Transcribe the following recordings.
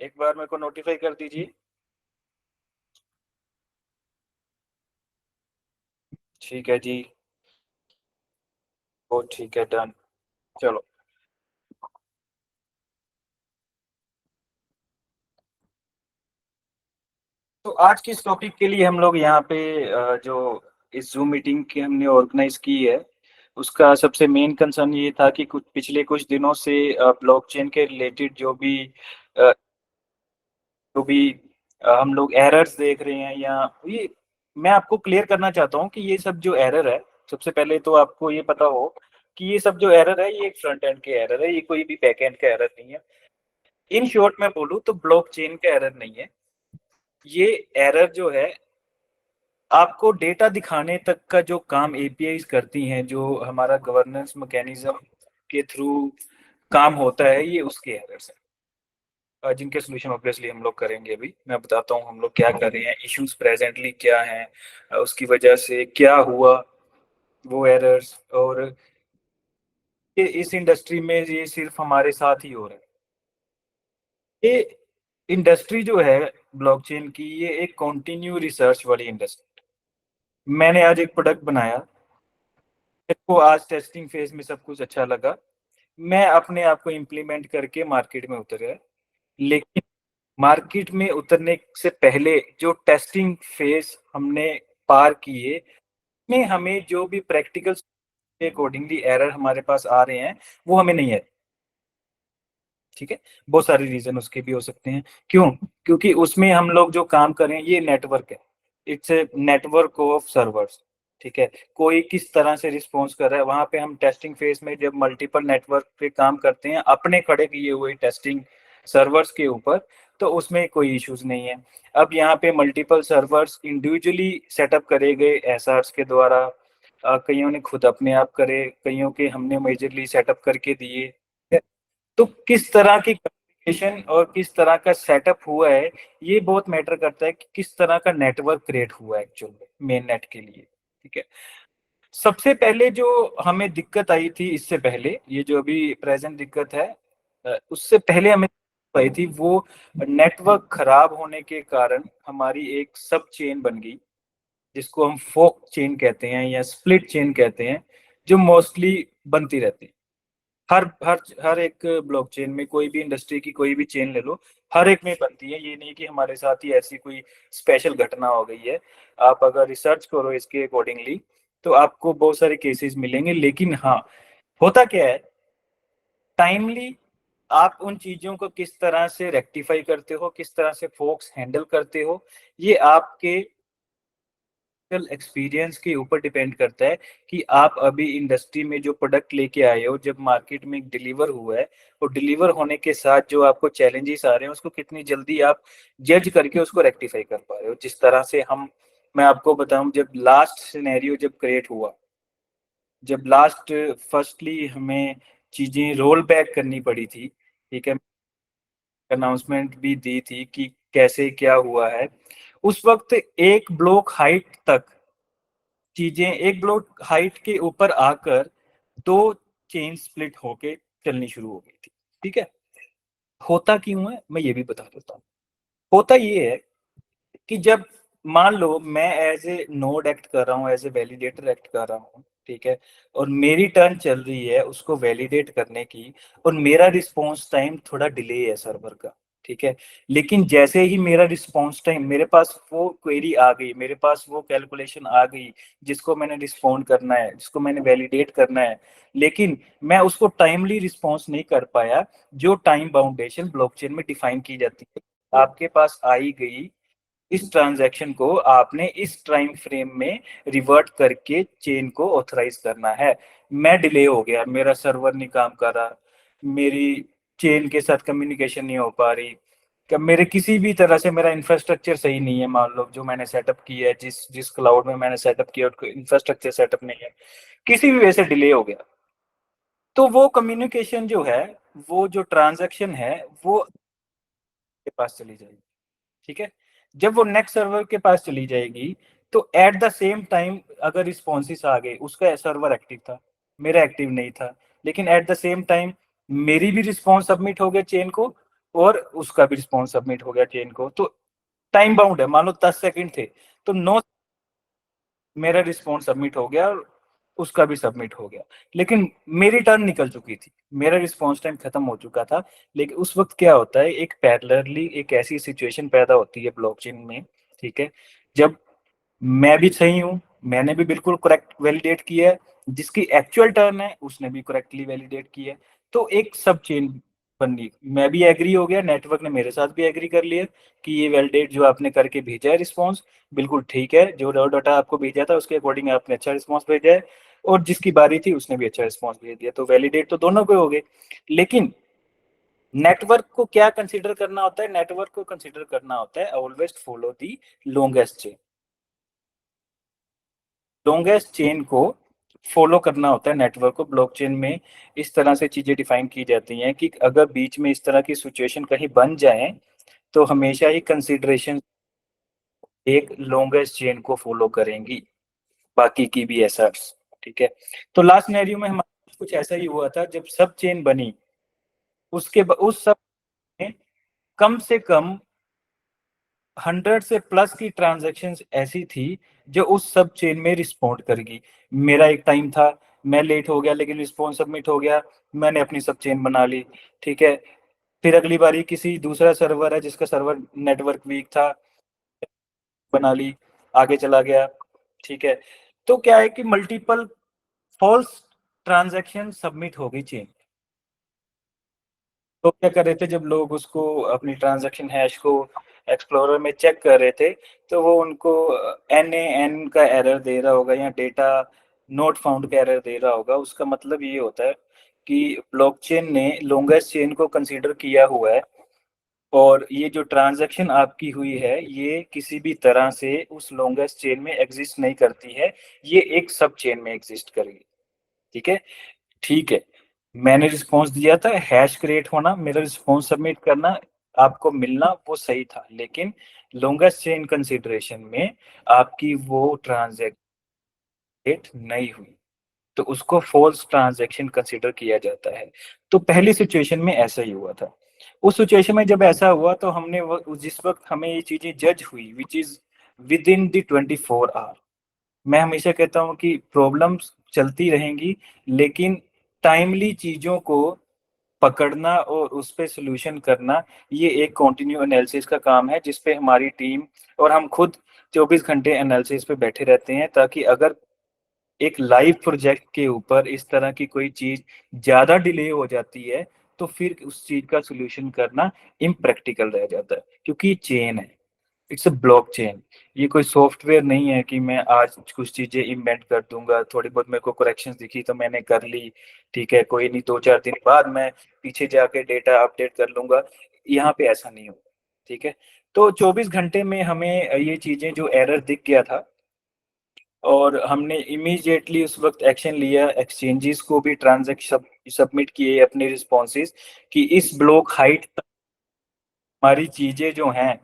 एक बार मेरे को नोटिफाई कर दीजिए। ठीक है जी। ओ ठीक है, डन। चलो। तो आज की इस टॉपिक के लिए हम लोग यहाँ पे जो इस जूम मीटिंग की हमने ऑर्गेनाइज की है, उसका सबसे मेन कंसर्न ये था कि कुछ पिछले कुछ दिनों से ब्लॉकचेन के रिलेटेड अ, जो भी हम लोग एरर्स देख रहे हैं, या ये मैं आपको क्लियर करना चाहता हूँ कि ये सब जो एरर है, सबसे पहले तो आपको ये पता हो कि ये सब जो एरर है ये एक फ्रंट एंड के एरर है, ये कोई भी बैक एंड का एरर नहीं है। इन शॉर्ट में बोलूँ तो ब्लॉकचेन का एरर नहीं है। ये एरर जो है, आपको डेटा दिखाने तक का जो काम एपीआईज करती हैं, जो हमारा गवर्नेंस मैकेनिज्म के थ्रू काम होता है, ये उसके एरर्स हैं, जिनके सोल्यूशन ऑब्वियसली हम लोग करेंगे। अभी मैं बताता हूँ हम लोग क्या कर रहे हैं, इश्यूज प्रेजेंटली क्या हैं, उसकी वजह से क्या हुआ, वो एरर्स, और ये इस इंडस्ट्री में ये सिर्फ हमारे साथ ही हो रहा है। ये इंडस्ट्री जो है ब्लॉकचेन की, ये एक कंटिन्यू रिसर्च वाली इंडस्ट्री। मैंने आज एक प्रोडक्ट बनाया, मेरे को आज टेस्टिंग फेज में सब कुछ अच्छा लगा, मैं अपने आप को इम्प्लीमेंट करके मार्केट में उतर गया। लेकिन मार्केट में उतरने से पहले जो टेस्टिंग फेज हमने पार किए, में हमें जो भी प्रैक्टिकल के अकॉर्डिंगली एरर हमारे पास आ रहे हैं, वो हमें नहीं है। ठीक है। बहुत सारे रीजन उसके भी हो सकते हैं। क्यों? क्योंकि उसमें हम लोग जो काम कर रहे हैं, ये नेटवर्क है, it's a network of servers. ठीक है। कोई किस तरह से रिस्पॉन्स कर रहा है, वहां पे हम टेस्टिंग फेज में जब मल्टीपल नेटवर्क पे काम करते हैं अपने खड़े किए हुए टेस्टिंग सर्वर्स के ऊपर, तो उसमें कोई इश्यूज नहीं है। अब यहाँ पे मल्टीपल सर्वर्स इंडिविजुअली सेटअप करे गए एसआर्स के द्वारा, कईयों ने खुद अपने आप करे, कईयों के हमने मेजरली सेटअप करके दिए। तो किस तरह की कम्युनिकेशन और किस तरह का सेटअप हुआ है, ये बहुत मैटर करता है कि किस तरह का नेटवर्क क्रिएट हुआ है एक्चुअल में मेन नेट के लिए। ठीक है। सबसे पहले जो हमें दिक्कत आई थी, इससे पहले ये जो अभी प्रेजेंट दिक्कत है, उससे पहले हमें आई थी, वो नेटवर्क खराब होने के कारण हमारी एक सब चेन बन गई, जिसको हम फोक चेन कहते हैं या स्प्लिट चेन कहते हैं, जो मोस्टली बनती रहती है। हर हर हर एक ब्लॉकचेन में, कोई भी इंडस्ट्री की कोई भी चेन ले लो, हर एक में बनती है। ये नहीं कि हमारे साथ ही ऐसी कोई स्पेशल घटना हो गई है। आप अगर रिसर्च करो इसके अकॉर्डिंगली, तो आपको बहुत सारे केसेस मिलेंगे। लेकिन हाँ, होता क्या है, टाइमली आप उन चीजों को किस तरह से रेक्टिफाई करते हो, किस तरह से फोक्स हैंडल करते हो, ये आपके एक्सपीरियंस के ऊपर डिपेंड करता है कि आप अभी इंडस्ट्री में जो प्रोडक्ट लेके आए हो, जब मार्केट में डिलीवर हुआ है, और डिलीवर होने के साथ जो आपको चैलेंजेस आ रहे हैं, उसको कितनी जल्दी आप जज करके उसको रेक्टिफाई कर पा रहे हो। जिस तरह से हम, मैं आपको बताऊं, जब लास्ट सिनेरियो जब क्रिएट हुआ, जब लास्ट फर्स्टली हमें चीजें रोल बैक करनी पड़ी थी, ठीक है, अनाउंसमेंट भी दी थी कि कैसे क्या हुआ है, उस वक्त एक ब्लॉक हाइट तक चीजें, एक ब्लॉक हाइट के ऊपर आकर दो चेन स्प्लिट होके चलनी शुरू हो गई थी। ठीक है। होता क्यों है, मैं ये भी बता देता हूँ। होता ये है कि जब मान लो मैं एज ए नोड एक्ट कर रहा हूँ, एज ए वैलिडेटर एक्ट कर रहा हूँ, ठीक है, और मेरी टर्न चल रही है उसको वैलिडेट करने की, और मेरा रिस्पॉन्स टाइम थोड़ा डिले है सर्वर का। ठीक है। लेकिन जैसे ही मेरा रिस्पॉन्स टाइम, मेरे पास वो क्वेरी आ गई, मेरे पास वो कैलकुलेशन आ गई, जिसको मैंने रिस्पॉन्ड करना है, जिसको मैंने वैलिडेट करना है, लेकिन मैं उसको टाइमली रिस्पॉन्स नहीं कर पाया, जो टाइम बाउंडेशन ब्लॉकचेन में डिफाइन की जाती है, आपके पास आई गई, इस ट्रांजैक्शन को आपने इस टाइम फ्रेम में रिवर्ट करके चेन को ऑथराइज करना है। मैं डिले हो गया, मेरा सर्वर नहीं काम कर रहा, मेरी चेन के साथ कम्युनिकेशन नहीं हो पा रही, क्या मेरे किसी भी तरह से मेरा इंफ्रास्ट्रक्चर सही नहीं है, मान लो जो मैंने सेटअप किया है, जिस जिस क्लाउड में मैंने सेटअप किया इंफ्रास्ट्रक्चर सेटअप नहीं है, किसी भी वजह से डिले हो गया, तो वो कम्युनिकेशन जो है, वो जो ट्रांजैक्शन है, वो के पास चली जाएगी। ठीक है। जब वो नेक्स्ट सर्वर के पास चली जाएगी, तो एट द सेम टाइम अगर रिस्पॉन्सेस आ गए, उसका सर्वर एक्टिव था, मेरा एक्टिव नहीं था, लेकिन एट द सेम टाइम मेरी भी रिस्पॉन्स सबमिट हो गया चेन को, और उसका भी रिस्पॉन्स सबमिट हो गया चेन को। तो टाइम बाउंड है, मान लो 10 सेकंड थे, तो 9 मेरा रिस्पॉन्स सबमिट हो गया और उसका भी सबमिट हो गया। लेकिन मेरी टर्न निकल चुकी थी, मेरा रिस्पॉन्स टाइम खत्म हो चुका था। लेकिन उस वक्त क्या होता है, एक पैरेलली एक ऐसी सिचुएशन पैदा होती है ब्लॉकचेन में, ठीक है, जब मैं भी सही हूँ, मैंने भी बिल्कुल करेक्ट वैलिडेट किया है, जिसकी एक्चुअल टर्न है उसने भी करेक्टली वैलिडेट किया है, तो एक सब चेन बन, मैं भी एग्री हो गया, नेटवर्क ने मेरे साथ भी एग्री कर लिया कि ये वैलिडेट जो आपने करके भेजा है रिस्पॉन्स बिल्कुल ठीक है, जो डाटा आपको भेजा था उसके अकॉर्डिंग आपने अच्छा रिस्पॉन्स भेजा है, और जिसकी बारी थी उसने भी अच्छा रिस्पॉन्स भेज दिया, तो वैलिडेट तो दोनों को हो गए। लेकिन नेटवर्क को क्या कंसीडर करना होता है, नेटवर्क को कंसीडर करना होता है always follow the longest chain, longest chain को फॉलो करना होता है नेटवर्क को। ब्लॉकचेन में इस तरह से चीजें डिफाइन की जाती हैं कि अगर बीच में इस तरह की सिचुएशन कहीं बन जाए तो हमेशा ही कंसीडरेशन एक लॉन्गेस्ट चेन को फॉलो करेंगी, बाकी की भी ऐसा, ठीक है। तो लास्ट सिनेरियो में हमारा कुछ ऐसा ही हुआ था, जब सब चेन बनी उस सब में कम से कम 100 से प्लस की ट्रांजेक्शन ऐसी थी जो उस सब चेन में रिस्पॉन्ड करेगी। मेरा एक टाइम था, मैं लेट हो गया लेकिन रिस्पॉन्स सबमिट हो गया, मैंने अपनी सब चेन बना ली, ठीक है। फिर अगली बारी किसी दूसरा सर्वर है जिसका सर्वर नेटवर्क वीक था, बना ली, आगे चला गया, ठीक है। तो क्या है कि मल्टीपल फॉल्स ट्रांजैक्शन सबमिट हो गई चेन। तो क्या कर रहे थे, जब लोग उसको अपनी ट्रांजैक्शन हैश को एक्सप्लोरर में चेक कर रहे थे, तो वो उनको NaN का एरर दे रहा होगा या डेटा नोट फाउंड का एरर दे रहा होगा। उसका मतलब ये होता है कि ब्लॉकचेन ने लॉन्गेस्ट चेन को कंसीडर किया हुआ है, और ये जो ट्रांजैक्शन आपकी हुई है ये किसी भी तरह से उस लॉन्गेस्ट चेन में एग्जिस्ट नहीं करती है, ये एक सब चेन में एग्जिस्ट करेगी, ठीक है। ठीक है, मैंने रिस्पॉन्स दिया था, हैश क्रिएट होना, मेरा रिस्पॉन्स सबमिट करना, आपको मिलना, वो सही था, लेकिन लॉन्गेस्ट चेन कंसीडरेशन में आपकी वो ट्रांजैक्ट नहीं हुई, तो उसको फॉल्स ट्रांजैक्शन कंसीडर किया जाता है। तो पहली सिचुएशन में ऐसा ही हुआ था। उस सिचुएशन में जब ऐसा हुआ तो हमने जिस वक्त हमें ये चीजें जज हुई which is within the 24 hour, मैं हमेशा कहता हूँ कि प्रॉब्लम्स चलती रहेंगी, लेकिन टाइमली चीजों को पकड़ना और उस पे सोल्यूशन करना, ये एक कंटिन्यू एनालिसिस का काम है, जिसपे हमारी टीम और हम खुद 24 घंटे एनालिसिस पे बैठे रहते हैं, ताकि अगर एक लाइव प्रोजेक्ट के ऊपर इस तरह की कोई चीज ज्यादा डिले हो जाती है तो फिर उस चीज का सोल्यूशन करना इम्प्रैक्टिकल रह जाता है, क्योंकि चेन है, इट्स अ ब्लॉकचेन। ये कोई सॉफ्टवेयर नहीं है कि मैं आज कुछ चीजें इन्वेंट कर दूंगा, थोड़ी बहुत मेरे को करेक्शंस दिखी तो मैंने कर ली, ठीक है, कोई नहीं 2-4 दिन बाद मैं पीछे जाके डेटा अपडेट कर लूंगा। यहाँ पे ऐसा नहीं होगा, ठीक है। तो 24 घंटे में हमें ये चीजें जो एरर दिख गया था, और हमने इमीडिएटली उस वक्त एक्शन लिया, एक्सचेंजेस को भी ट्रांजेक्शन सबमिट किए अपने रिस्पॉन्सेज कि इस ब्लॉक हाइट तक हमारी चीजें जो हैं,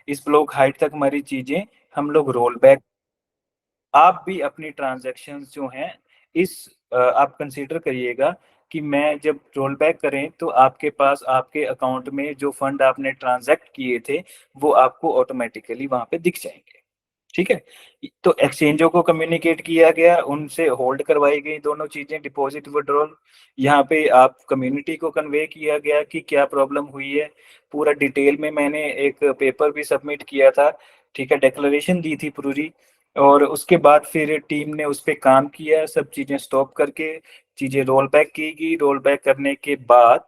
इस ब्लॉक हाइट तक हमारी चीजें हम लोग रोल बैक। आप भी अपनी ट्रांजैक्शंस जो हैं इस आप कंसीडर करिएगा कि मैं जब रोल बैक करें तो आपके पास आपके अकाउंट में जो फंड आपने ट्रांजैक्ट किए थे वो आपको ऑटोमेटिकली वहां पे दिख जाएंगे, ठीक है। तो एक्सचेंजों को कम्युनिकेट किया गया, उनसे होल्ड करवाई गई दोनों चीजें, डिपॉजिट विड्रॉल। यहाँ पे आप कम्युनिटी को कन्वे किया गया कि क्या प्रॉब्लम हुई है, पूरा डिटेल में मैंने एक पेपर भी सबमिट किया था, ठीक है, डिक्लेरेशन दी थी पूरी। और उसके बाद फिर टीम ने उस पर काम किया, सब चीजें स्टॉप करके चीजें रोल बैक की गई, रोल बैक करने के बाद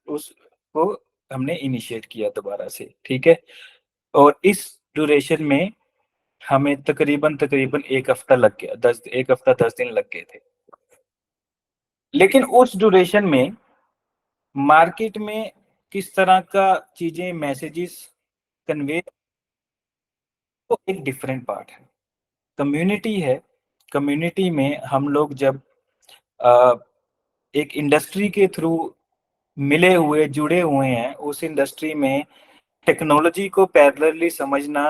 उसको हमने इनिशिएट किया दोबारा से, ठीक है। और इस ड्यूरेशन में हमें तकरीबन तकरीबन 1 हफ्ता लग गया, 1 हफ्ता 10 दिन लग गए थे। लेकिन उस ड्यूरेशन में मार्केट में किस तरह का चीजें मैसेजेस कन्वे, तो एक डिफरेंट पार्ट है, कम्युनिटी है। कम्युनिटी में हम लोग जब अ, एक इंडस्ट्री के थ्रू मिले हुए जुड़े हुए हैं, उस इंडस्ट्री में टेक्नोलॉजी को पैरेलली समझना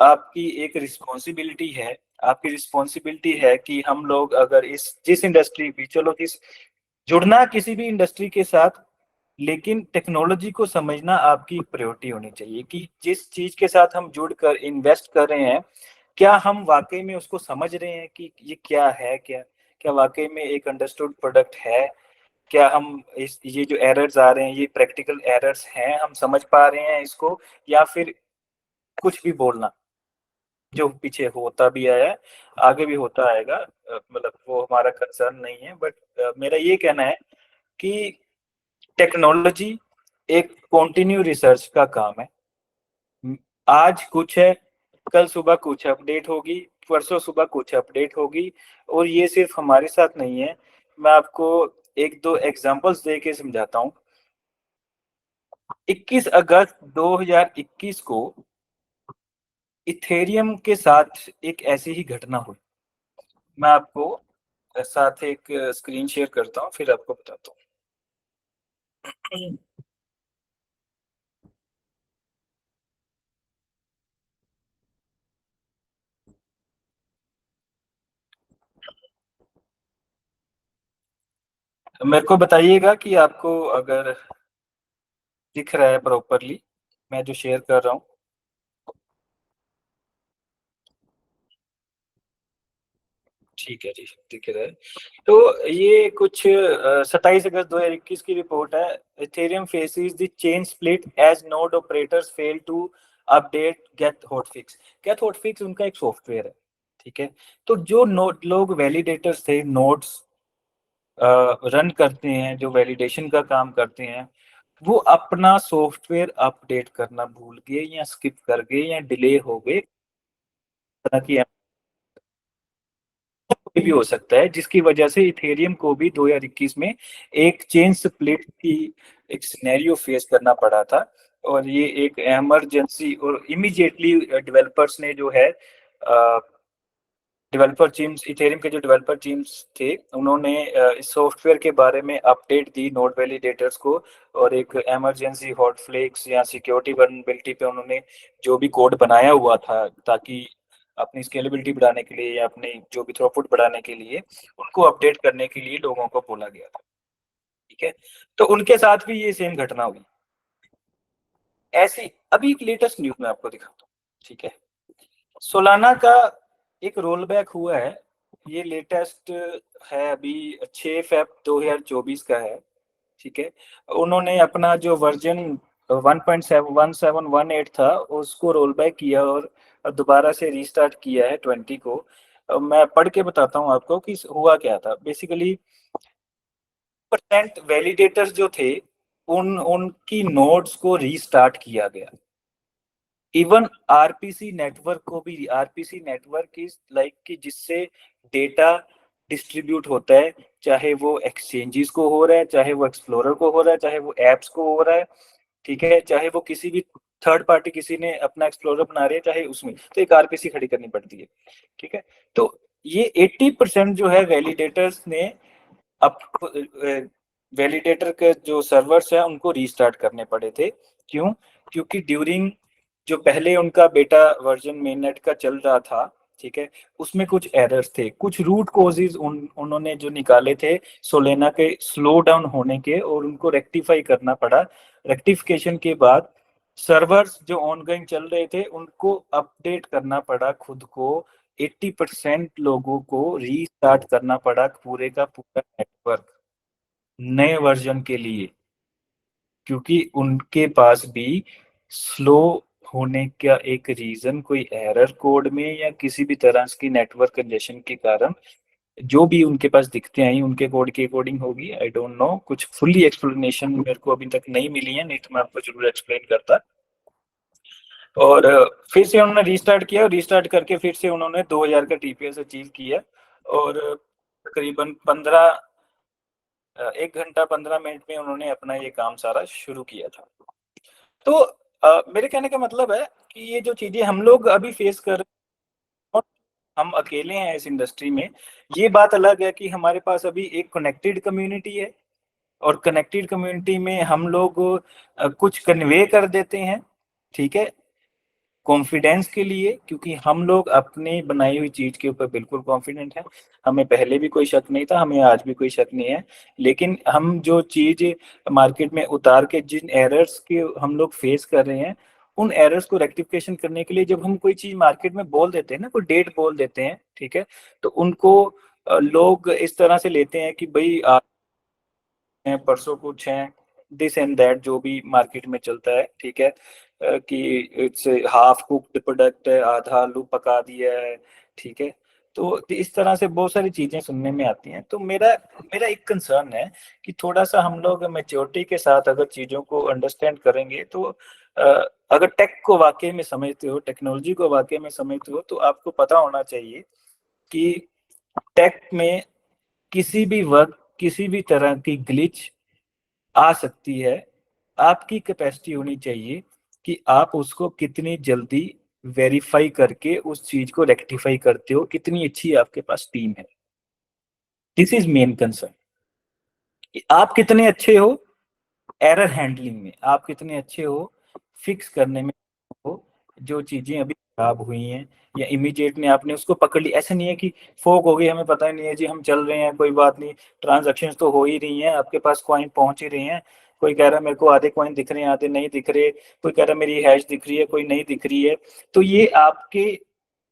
आपकी एक रिस्पॉन्सिबिलिटी है। आपकी रिस्पॉन्सिबिलिटी है कि हम लोग अगर इस जिस इंडस्ट्री भी, चलो जिस जुड़ना किसी भी इंडस्ट्री के साथ लेकिन टेक्नोलॉजी को समझना आपकी प्रायोरिटी होनी चाहिए कि जिस चीज के साथ हम जुड़ कर इन्वेस्ट कर रहे हैं, क्या हम वाकई में उसको समझ रहे हैं कि ये क्या है, क्या क्या वाकई में एक अंडरस्टूड प्रोडक्ट है, क्या हम इस ये जो एरर्स आ रहे हैं ये प्रैक्टिकल एरर्स हैं, हम समझ पा रहे हैं इसको, या फिर कुछ भी बोलना जो पीछे होता भी आया है, आगे भी होता आएगा, मतलब वो हमारा कंसर्न नहीं है। बट मेरा ये कहना है कि टेक्नोलॉजी एक कॉन्टिन्यू रिसर्च का काम है। आज कुछ है, कल सुबह कुछ अपडेट होगी, परसों सुबह कुछ अपडेट होगी, और ये सिर्फ हमारे साथ नहीं है। मैं आपको एक दो एग्जांपल्स दे के समझाता हूँ। 21 अगस्त 2021 को इथेरियम के साथ एक ऐसी ही घटना हुई। मैं आपको साथ एक स्क्रीन शेयर करता हूँ, फिर आपको बताता हूँ। मेरे को बताइएगा कि आपको अगर दिख रहा है प्रॉपरली मैं जो शेयर कर रहा हूँ। ठीक है जी, दिख रहा है। तो ये कुछ 27 अगस्त 2021 की रिपोर्ट है। Ethereum faces the chain split as node operators fail to update Geth hotfix. Geth hotfix उनका एक सॉफ्टवेयर है, ठीक है। तो जो नोड लोग वैलिडेटर्स थे, नोड्स रन करते हैं, जो वैलिडेशन का काम करते हैं, वो अपना सॉफ्टवेयर अपडेट करना भूल गए या स्किप कर गए या डिले हो गए। तरह की कोई भी हो सकता है जिसकी वजह से इथेरियम को भी 2021 में एक चेन स्प्लिट की एक सिनेरियो फेस करना पड़ा था। और ये एक इमरजेंसी, और इमीडिएटली डेवलपर्स ने जो है डेवलपर टीम्स, इथेरियम के जो डेवलपर टीम्स थे, उन्होंने इस सॉफ्टवेयर के बारे में अपडेट दी नोड वैलिडेटर्स को, और एक इमरजेंसी हॉट फ्लेक्स या सिक्योरिटी वल्नरेबिलिटी पे उन्होंने जो भी कोड बनाया हुआ था ताकि अपनी स्केलेबिलिटी बढ़ाने के लिए या अपनी जो भी थ्रूपुट बढ़ाने के लिए, उनको अपडेट करने के लिए लोगों को बोला गया था। ठीक है, तो उनके साथ भी ये सेम घटना हुई। ऐसी अभी एक लेटेस्ट न्यूज में आपको दिखाता हूँ। ठीक है, सोलाना का एक रोल बैक हुआ है। ये लेटेस्ट है, अभी 6 फेब 2024 का है। ठीक है, उन्होंने अपना जो वर्जन 1.1718 था उसको रोल बैक किया और दोबारा से रीस्टार्ट किया है 20 को। मैं पढ़ के बताता हूँ आपको कि हुआ क्या था बेसिकली। परसेंट वैलिडेटर्स जो थे, उनकी नोड्स को रीस्टार्ट किया गया। इवन आरपीसी नेटवर्क को भी, आरपीसी नेटवर्क इज लाइक कि जिससे डेटा डिस्ट्रीब्यूट होता है, चाहे वो एक्सचेंजेस को हो रहा है, चाहे वो एक्सप्लोरर को हो रहा है, चाहे वो एप्स को हो रहा है, ठीक है, चाहे वो किसी भी थर्ड पार्टी किसी ने अपना एक्सप्लोरर बना रहे हैं चाहे उसमें, तो एक आरपीसी खड़ी करनी पड़ती है। ठीक है, तो ये 80% जो है वैलिडेटर्स ने अब वैलिडेटर के जो सर्वर्स है उनको रीस्टार्ट करने पड़े थे। क्यों? क्योंकि ड्यूरिंग जो पहले उनका बेटा वर्जन मेननेट का चल रहा था, ठीक है, उसमें कुछ एरर्स थे, कुछ रूट कॉजेज उन्होंने जो निकाले थे सोलेना के स्लो डाउन होने के, और उनको रेक्टिफाई करना पड़ा। रेक्टिफिकेशन के बाद सर्वर्स जो ऑनगोइंग चल रहे थे उनको अपडेट करना पड़ा खुद को। 80% लोगों को रीस्टार्ट करना पड़ा पूरे का पूरा नेटवर्क नए वर्जन के लिए, क्योंकि उनके पास भी स्लो होने का एक रीजन कोई एरर कोड में या किसी भी तरह की नेटवर्क कंजेशन के कारण जो भी उनके पास दिखते हैं उनके कोड की अकॉर्डिंग होगी। आई डोंट नो, कुछ फुल्ली एक्सप्लेनेशन मेरे को अभी तक नहीं मिली है, नहीं तो मैं आपको जरूर एक्सप्लेन करता। और फिर से उन्होंने रीस्टार्ट किया, और रीस्टार्ट करके फिर से उन्होंने 2000 का टीपीएस अचीव किया। और तकरीबन 1 घंटा 15 मिनट में उन्होंने अपना ये काम सारा शुरू किया था। तो मेरे कहने का मतलब है कि ये जो चीजें हम लोग अभी फेस कर रहे हैं, हम अकेले हैं इस इंडस्ट्री में। ये बात अलग है कि हमारे पास अभी एक कनेक्टेड कम्युनिटी है, और कनेक्टेड कम्युनिटी में हम लोग कुछ कन्वे कर देते हैं, ठीक है, कॉन्फिडेंस के लिए, क्योंकि हम लोग अपनी बनाई हुई चीज के ऊपर बिल्कुल कॉन्फिडेंट है। हमें पहले भी कोई शक नहीं था, हमें आज भी कोई शक नहीं है। लेकिन हम जो चीज मार्केट में उतार के जिन एरर्स के हम लोग फेस कर रहे हैं, उन एरर्स को रेक्टिफिकेशन करने के लिए जब हम कोई चीज मार्केट में बोल देते हैं ना, कोई डेट बोल देते हैं, ठीक है, तो उनको लोग इस तरह से लेते हैं कि भाई हैं, परसों कुछ हैं, दिस एंड दैट, जो भी मार्केट में चलता है, ठीक है, कि इट्स हाफ कुक्ड प्रोडक्ट है, आधा आलू पका दिया है, ठीक है। तो इस तरह से बहुत सारी चीजें सुनने में आती हैं। तो मेरा मेरा एक कंसर्न है कि थोड़ा सा हम लोग मेच्योरिटी के साथ अगर चीजों को अंडरस्टैंड करेंगे, तो अगर टेक को वाकई में समझते हो, टेक्नोलॉजी को वाकई में समझते हो, तो आपको पता होना चाहिए कि टेक में किसी भी वक्त किसी भी तरह की ग्लिच आ सकती है। आपकी कैपेसिटी होनी चाहिए कि आप उसको कितनी जल्दी वेरीफाई करके उस चीज को रेक्टिफाई करते हो, कितनी अच्छी आपके पास टीम है। दिस इज मेन कंसर्न कि आप कितने अच्छे हो एरर हैंडलिंग में, आप कितने अच्छे हो फिक्स करने में, हो जो चीजें अभी खराब हुई हैं या इमीडिएट में आपने उसको पकड़ ली। ऐसा नहीं है कि फोक हो गई, हमें पता ही नहीं है जी, हम चल रहे हैं, कोई बात नहीं, ट्रांजैक्शन तो हो ही रही हैं, आपके पास कॉइन पहुंच ही रही हैं। कोई कह रहा है मेरे को आधे कॉइन दिख रहे हैं, आधे नहीं दिख रहे, कोई कह रहा है मेरी हैश दिख रही है, कोई नहीं दिख रही है। तो ये आपके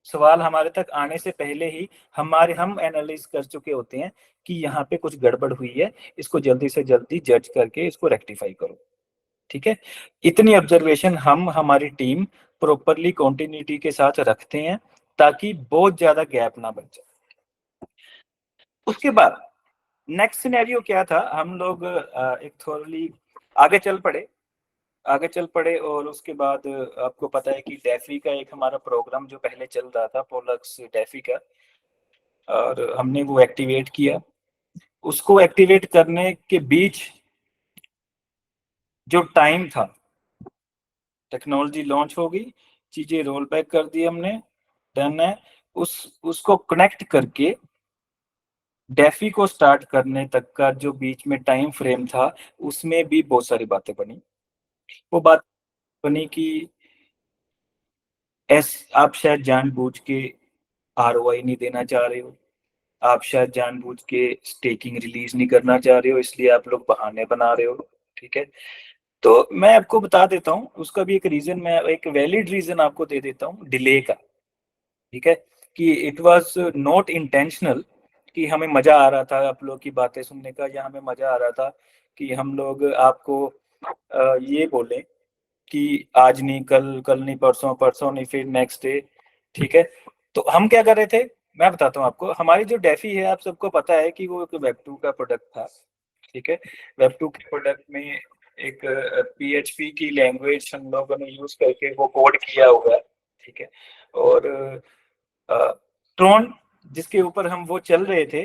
सवाल हमारे तक आने से पहले ही हम एनालाइज कर चुके होते हैं कि यहाँ पे कुछ गड़बड़ हुई है, इसको जल्दी से जल्दी जज करके इसको रेक्टिफाई करो, ठीक है। इतनी ऑब्जर्वेशन हम हमारी टीम प्रॉपरली कॉन्टिन्यूटी के साथ रखते हैं, ताकि बहुत ज्यादा गैप ना बच जाए। उसके बाद नेक्स्ट सिनेरियो क्या था, हम लोग एक थोड़ी आगे चल पड़े और उसके बाद आपको पता है कि डेफी का एक हमारा प्रोग्राम जो पहले चल रहा था, पोलक्स डेफी का, और हमने वो एक्टिवेट किया। उसको एक्टिवेट करने के बीच जो टाइम था, टेक्नोलॉजी लॉन्च हो गई, चीजें रोल बैक कर दी हमने, डन है। उसको कनेक्ट करके डेफी को स्टार्ट करने तक का जो बीच में टाइम फ्रेम था, उसमें भी बहुत सारी बातें बनी। वो बात बनी कि आप शायद जानबूझ के आरओआई नहीं देना चाह रहे हो, आप शायद जानबूझ के स्टेकिंग रिलीज नहीं करना चाह रहे हो, इसलिए आप लोग बहाने बना रहे हो, ठीक है। तो मैं आपको बता देता हूँ उसका भी एक रीजन, मैं एक वैलिड रीजन आपको दे देता हूँ डिले का, ठीक है, कि इट वाज नॉट इंटेंशनल कि हमें मजा आ रहा था आप लोग की बातें सुनने का, या हमें मजा आ रहा था कि हम लोग आपको ये बोले कि आज नहीं, कल कल नहीं, परसों परसों नहीं, फिर नेक्स्ट डे, ठीक है। तो हम क्या कर रहे थे, मैं बताता हूँ आपको। हमारी जो डेफी है, आप सबको पता है कि वो एक वेब 2 का प्रोडक्ट था, ठीक है। वेब 2 के प्रोडक्ट में एक पीएचपी की लैंग्वेज हम लोगों ने यूज करके वो कोड किया हुआ है, ठीक है। और ट्रॉन जिसके ऊपर हम वो चल रहे थे,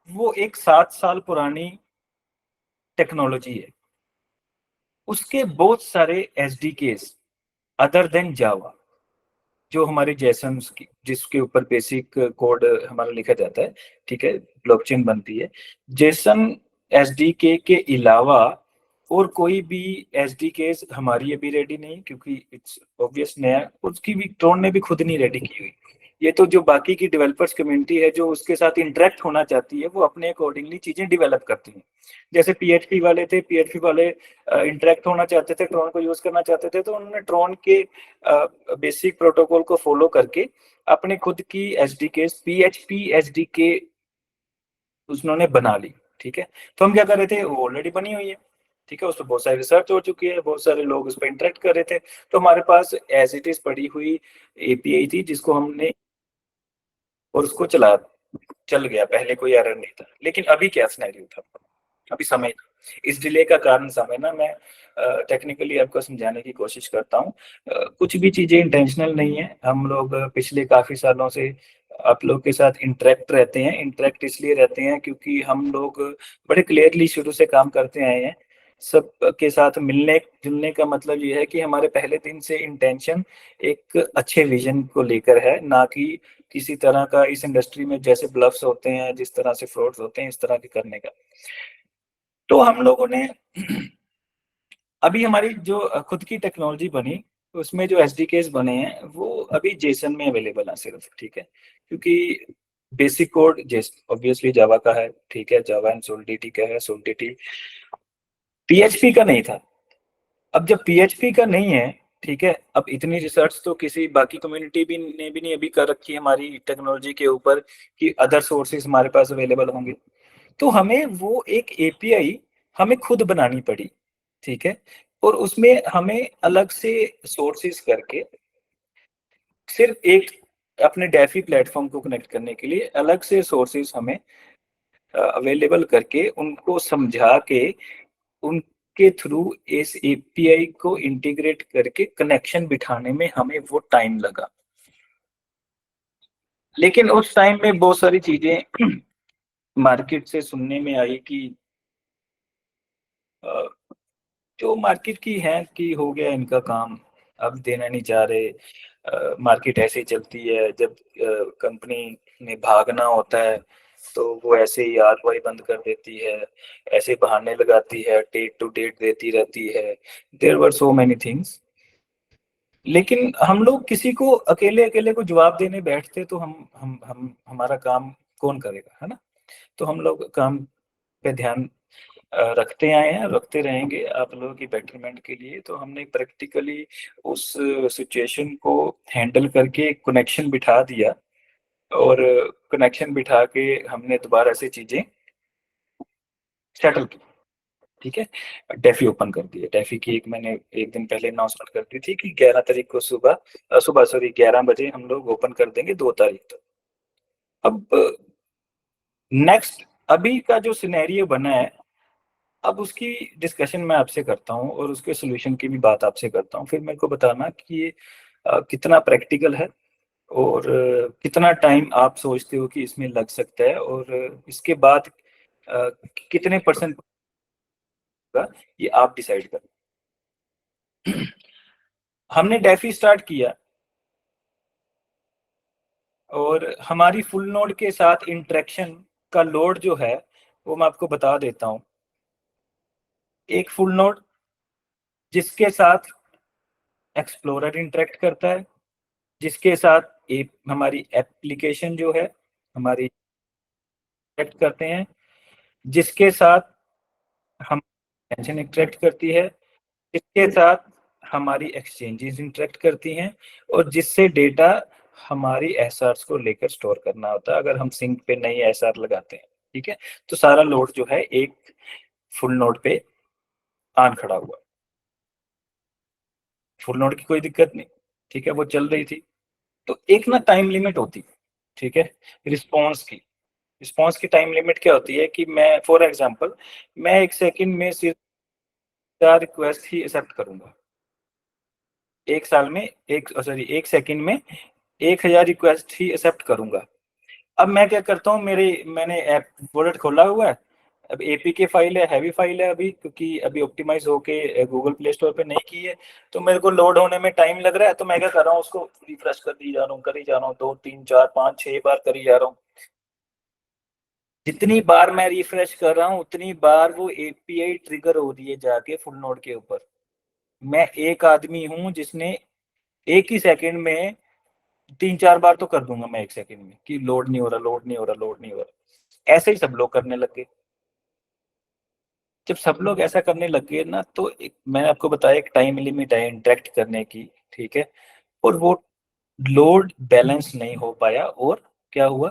वो एक 7 साल पुरानी टेक्नोलॉजी है। उसके बहुत सारे एसडीकेस अदर देन जावा, जो हमारे जेसन्स की जिसके ऊपर बेसिक कोड हमारा लिखा जाता है, ठीक है, ब्लॉकचेन बनती है, जेसन एसडीके के अलावा और कोई भी एसडीके हमारी अभी रेडी नहीं, क्योंकि इट्स ऑब्वियस नया, उसकी भी ट्रोन ने भी खुद नहीं रेडी की हुई। ये तो जो बाकी की डेवलपर्स कम्युनिटी है जो उसके साथ इंटरेक्ट होना चाहती है, वो अपने अकॉर्डिंगली चीजें डेवलप करती हैं। जैसे पीएचपी वाले थे, पीएचपी वाले इंटरेक्ट होना चाहते थे, ट्रोन को यूज करना चाहते थे, तो उन्होंने ट्रोन के बेसिक प्रोटोकॉल को फॉलो करके अपने खुद की एसडीके, पीएचपी एसडीके उन्होंने बना ली, ठीक है। तो हम क्या कर रहे थे, वो ऑलरेडी बनी हुई है, ठीक है, उस पर बहुत सारी रिसर्च हो चुकी है, बहुत सारे लोग उस पर इंटरेक्ट कर रहे थे, तो हमारे पास एज इट इज पड़ी हुई एपीआई थी जिसको हमने, और उसको चल गया, पहले कोई एरर नहीं था। लेकिन अभी क्या सिनेरियो था, अभी समय था, इस डिले का कारण समय ना, मैं टेक्निकली आपको समझाने की कोशिश करता हूँ। कुछ भी चीजें इंटेंशनल नहीं है, हम लोग पिछले काफी सालों से आप लोग के साथ इंटरेक्ट रहते हैं, इंटरेक्ट इसलिए रहते हैं क्योंकि हम लोग बड़े क्लियरली शुरू से काम करते आए हैं। सब के साथ मिलने जुलने का मतलब ये है कि हमारे पहले दिन से इंटेंशन एक अच्छे विजन को लेकर है, ना कि किसी तरह का इस इंडस्ट्री में जैसे ब्लफ्स होते हैं, जिस तरह से फ्रॉड्स होते हैं, इस तरह के करने का। तो हम लोगों ने अभी हमारी जो खुद की टेक्नोलॉजी बनी, उसमें जो एसडीकेस बने हैं वो अभी जेसन में अवेलेबल है सिर्फ, ठीक है, क्योंकि बेसिक कोड जेस ऑब्वियसली जावा का है, ठीक है, जावा एंड सोलिडिटी का है, सोलिडिटी पीएचपी का नहीं था। अब जब पीएचपी का नहीं है, ठीक है, अब इतनी रिसर्च तो किसी बाकी कम्युनिटी भी नहीं अभी कर रखी हमारी टेक्नोलॉजी के ऊपर कि अदर सोर्सेज हमारे पास अवेलेबल होंगे, तो हमें वो एक एपीआई हमें खुद बनानी पड़ी, ठीक है, और उसमें हमें अलग से सोर्सेज करके सिर्फ एक अपने डेफी प्लेटफॉर्म को कनेक्ट करने के लिए अलग से सोर्सेज हमें अवेलेबल करके उनको समझा के उनके थ्रू इस एपीआई को इंटीग्रेट करके कनेक्शन बिठाने में हमें वो टाइम लगा। लेकिन उस टाइम में बहुत सारी चीजें मार्केट से सुनने में आई कि अ, जो मार्केट की है कि हो गया इनका काम, अब देना नहीं चाह रहे, मार्केट ऐसे ही चलती है, जब कंपनी ने भागना होता है तो वो ऐसे ही आरओआई बंद कर देती है, ऐसे बहाने लगाती है, डेट टू डेट देती रहती है, there were so many things. लेकिन हम लोग किसी को अकेले अकेले को जवाब देने बैठते तो हम हमारा काम कौन करेगा, है ना। तो हम लोग काम पे ध्यान रखते आए हैं, रखते रहेंगे आप लोगों की बेटरमेंट के लिए। तो हमने प्रैक्टिकली उस सिचुएशन को हैंडल करके कनेक्शन बिठा दिया, और कनेक्शन बिठा के हमने दोबारा से चीजें सेटल की, ठीक है। डेफी ओपन कर दिया, डेफी की एक मैंने एक दिन पहले अनाउंसमेंट कर दी थी कि 11 तारीख को सुबह सॉरी 11 बजे हम लोग ओपन कर देंगे 2 तारीख तक। अब नेक्स्ट अभी का जो सिनेरियो बना है, अब उसकी डिस्कशन मैं आपसे करता हूँ और उसके सोल्यूशन की भी बात आपसे करता हूँ, फिर मेरे को बताना कि ये कितना प्रैक्टिकल है, और कितना टाइम आप सोचते हो कि इसमें लग सकता है, और इसके बाद अ, कितने परसेंट होगा, ये आप डिसाइड कर। हमने डेफी स्टार्ट किया, और हमारी फुल नोड के साथ इंटरेक्शन का लोड जो है वो मैं आपको बता देता हूँ। एक फुल नोड जिसके साथ एक्सप्लोरर इंटरेक्ट करता है, जिसके साथ एक हमारी एप्लीकेशन जो है हमारी इंटरेक्ट करते हैं, जिसके साथ हम टेंशन इंटरेक्ट करती है, जिसके साथ हमारी एक्सचेंजेस इंटरेक्ट करती हैं, और जिससे डेटा हमारी एसआर्स को लेकर स्टोर करना होता है अगर हम सिंक पे नई एसआर लगाते हैं, ठीक है। तो सारा लोड जो है एक फुल नोड पे आन खड़ा हुआ। फुल नोड की कोई दिक्कत नहीं, ठीक है, वो चल रही थी। तो एक ना टाइम लिमिट होती, ठीक है, रिस्पॉन्स की। रिस्पॉन्स की टाइम लिमिट क्या होती है कि मैं फॉर एग्जांपल मैं 1 सेकंड में सिर्फ 4 रिक्वेस्ट ही एक्सेप्ट करूंगा, एक साल में एक सॉरी 1 सेकंड में 1000 रिक्वेस्ट ही एक्सेप्ट करूंगा। अब मैं क्या करता हूँ, मैंने ऐप वॉलेट खोला हुआ है, अब एपीके फाइल है, हैवी फाइल है अभी, क्योंकि अभी ऑप्टिमाइज होके गूगल प्ले स्टोर पे नहीं की है, तो मेरे को लोड होने में टाइम लग रहा है, तो मैं क्या कर रहा हूँ, उसको रिफ्रेश कर दी जा रहा हूँ, करी जा रहा हूँ, 2 3 4 5 6 बार करी जा रहा हूँ। जितनी बार मैं रिफ्रेश कर रहा हूँ उतनी बार वो एपीआई ट्रिगर हो रही है जाके फुल नोड के ऊपर। मैं एक आदमी हूँ जिसने एक ही सेकंड में 3 4 बार तो कर दूंगा मैं 1 सेकंड में कि लोड नहीं हो रहा, लोड नहीं हो रहा, लोड नहीं हो रहा। ऐसे ही सब लोग करने लग गए। जब सब लोग ऐसा करने लग गए ना, तो मैंने आपको बताया एक टाइम लिमिट है इंटरेक्ट करने की, ठीक है, और वो लोड बैलेंस नहीं हो पाया, और क्या हुआ,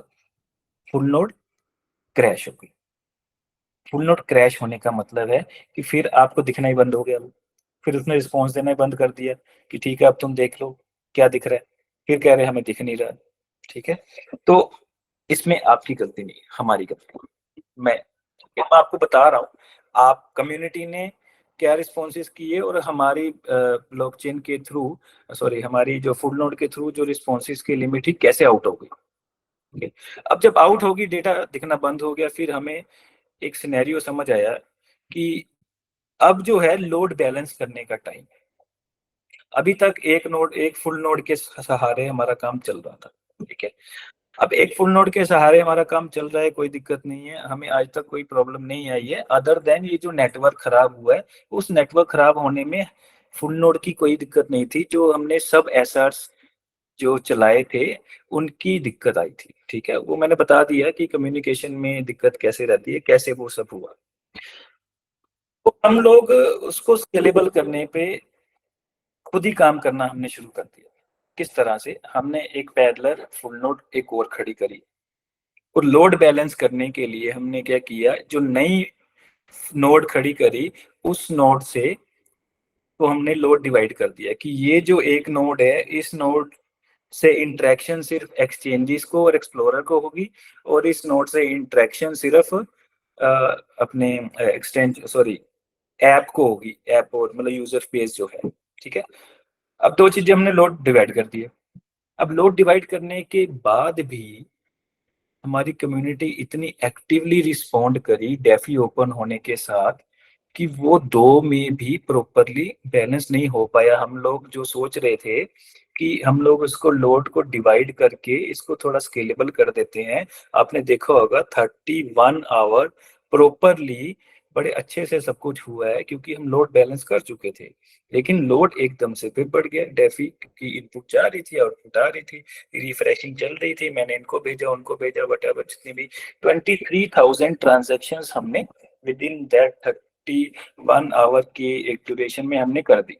फुल लोड क्रैश हो गई। फुल नोड क्रैश होने का मतलब है कि फिर आपको दिखना ही बंद हो गया वो। फिर उसने रिस्पॉन्स देना ही बंद कर दिया कि ठीक है अब तुम देख लो क्या दिख रहा है। फिर कह रहे हमें दिख नहीं रहा, ठीक है। तो इसमें आपकी गलती नहीं, हमारी गलती। मैं आपको बता रहा हूँ आप कम्युनिटी ने क्या रिस्पॉन्सेज किए, और हमारी ब्लॉकचेन के थ्रू, सॉरी हमारी जो फुल नोड के थ्रू जो रिस्पॉन्सेज की लिमिट ही कैसे आउट हो गई। Okay? अब जब आउट होगी, डेटा दिखना बंद हो गया, फिर हमें एक सिनेरियो समझ आया कि अब जो है लोड बैलेंस करने का टाइम। अभी तक एक फुल नोड के सहारे हमारा काम चल रहा था, ठीक है। अब एक फुल नोड के सहारे हमारा काम चल रहा है, कोई दिक्कत नहीं है, हमें आज तक कोई प्रॉब्लम नहीं आई है, अदर देन ये जो नेटवर्क खराब हुआ है, उस नेटवर्क खराब होने में फुल नोड की कोई दिक्कत नहीं थी, जो हमने सब एसआर्स जो चलाए थे उनकी दिक्कत आई थी। ठीक है, वो मैंने बता दिया कि कम्युनिकेशन में दिक्कत कैसे रहती है, कैसे वो सब हुआ। तो हम लोग उसको स्केलेबल करने पे खुद ही काम करना हमने शुरू कर दिया। किस तरह से? हमने एक पैरेलल फुल नोड एक और खड़ी करी, और लोड बैलेंस करने के लिए हमने क्या किया, जो नई नोड खड़ी करी उस नोड से तो हमने लोड डिवाइड कर दिया कि ये जो एक नोड है, इस नोड से इंटरेक्शन सिर्फ एक्सचेंजेस को और एक्सप्लोरर को होगी, और इस नोड से इंटरेक्शन सिर्फ अपने एक्सटेंज सॉरी ऐप को होगी, ऐप और मतलब यूजर स्पेस जो है। ठीक है, अब दो चीजें हमने लोड डिवाइड कर दी है। अब लोड डिवाइड करने के बाद भी हमारी कम्युनिटी इतनी एक्टिवली रिस्पॉन्ड करी डेफी ओपन होने के साथ कि वो दो में भी प्रॉपरली बैलेंस नहीं हो पाया। हम लोग जो सोच रहे थे कि हम लोग इसको लोड को डिवाइड करके इसको थोड़ा स्केलेबल कर देते हैं, आपने देखा होगा 31 आवर प्रॉपरली बड़े अच्छे से सब कुछ हुआ है, क्योंकि हम लोड बैलेंस कर चुके थे। लेकिन लोड एकदम से फिर बढ़ गया, डेफी की इनपुट जा रही थी, आउटपुट आ रही थी, रिफ्रेशिंग चल रही थी, मैंने इनको भेजा उनको भेजा, वट एवर जितनी भी 23,000 ट्रांजेक्शन हमने विद इन दैट 31 आवर की एक ड्यूरेशन में हमने कर दी।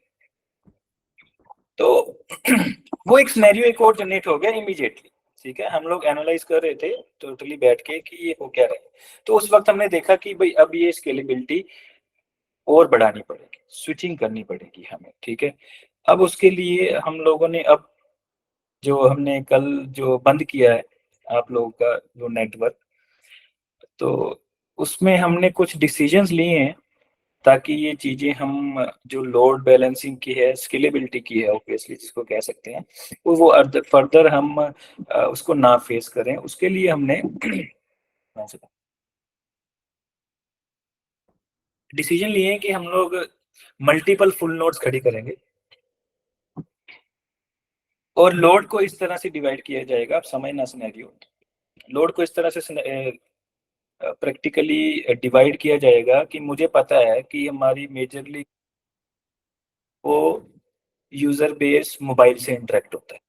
तो वो एक सिनेरियो एक और जनरेट हो गया इमीडिएटली। ठीक है, हम लोग एनालाइज कर रहे थे टोटली बैठ के कि ये हो क्या रहा है। तो उस वक्त हमने देखा कि भाई अब ये स्केलेबिलिटी और बढ़ानी पड़ेगी, स्विचिंग करनी पड़ेगी हमें। ठीक है, अब उसके लिए हम लोगों ने अब जो हमने कल जो बंद किया है आप लोगों का जो नेटवर्क, तो उसमें हमने कुछ डिसीजंस लिए हैं ताकि ये चीजें हम जो लोड बैलेंसिंग की है, स्केलेबिलिटी की है ऑब्वियसली जिसको कह सकते हैं, वो फर्दर हम उसको ना फेस करें। उसके लिए हमने डिसीजन लिए हैं कि हम लोग मल्टीपल फुल नोड्स खड़ी करेंगे, और लोड को इस तरह से डिवाइड किया जाएगा। आप समझना सिनेरियो, लोड को इस तरह से प्रैक्टिकली डिवाइड किया जाएगा कि मुझे पता है कि हमारी मेजरली वो यूजर बेस मोबाइल से इंटरेक्ट होता है,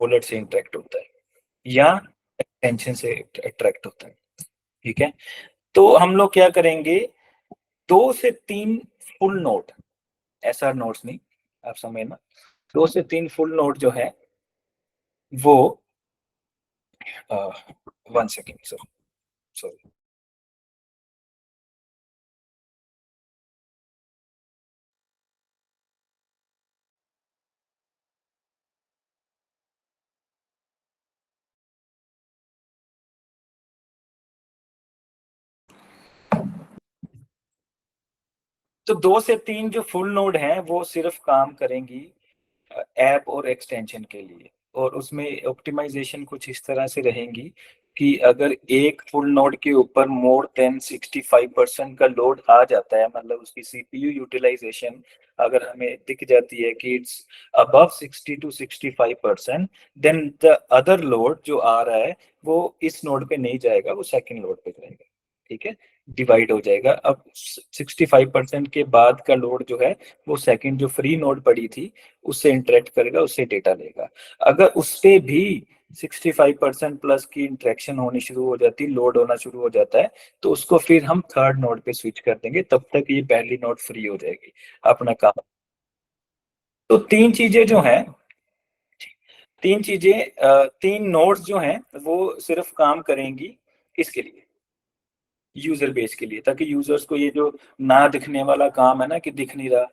बुलेट से इंटरेक्ट होता है, या एक्सटेंशन से अट्रैक्ट होता है। ठीक है, तो हम लोग क्या करेंगे, 2 से 3 फुल नोड, एसआर नोड्स नहीं, आप समझना, 2 से 3 फुल नोड जो है वो 1 सेकेंड सर, सॉरी। तो 2 से 3 जो फुल नोड हैं वो सिर्फ काम करेंगी ऐप और एक्सटेंशन के लिए, और उसमें ऑप्टिमाइजेशन कुछ इस तरह से रहेंगी कि अगर एक फुल नोड के ऊपर मोर देन 65% का लोड आ जाता है, मतलब उसकी सीपीयू यूटिलाइजेशन अगर हमें दिख जाती है कि it's above 60 to 65%, then the other load जो आ रहा है वो इस नोड पे नहीं जाएगा, वो सेकंड लोड पे जाएगा। ठीक है, डिवाइड हो जाएगा। अब 65% के बाद का लोड जो है वो सेकंड जो फ्री नोड पड़ी थी उससे इंटरेक्ट करेगा, उससे डेटा लेगा। अगर उससे भी 65% प्लस की इंटरेक्शन होनी शुरू हो जाती, लोड होना शुरू हो जाता है, तो उसको फिर हम थर्ड नोड पे स्विच कर देंगे, तब तक ये पहली नोड फ्री हो जाएगी अपना काम। तो तीन नोड्स जो हैं वो सिर्फ काम करेंगी इसके लिए, यूजर बेस के लिए, ताकि यूजर्स को ये जो ना दिखने वाला काम है ना कि दिख नहीं रहा,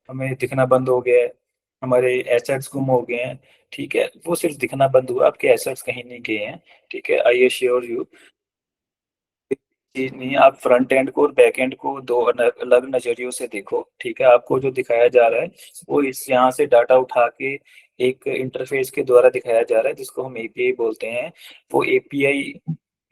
हमें दिखना बंद हो गया है, हमारे एसेट्स गुम हो गए हैं। ठीक है, वो सिर्फ दिखना बंद हुआ, आपके एसेट्स कहीं नहीं गए हैं। ठीक है, आई एश्योर यू, चीज नहीं है। आप फ्रंट एंड को और बैक एंड को दो अलग नजरियों से देखो। ठीक है, आपको जो दिखाया जा रहा है वो इस यहाँ से डाटा उठा के एक इंटरफेस के द्वारा दिखाया जा रहा है जिसको हम एपीआई बोलते हैं। वो एपीआई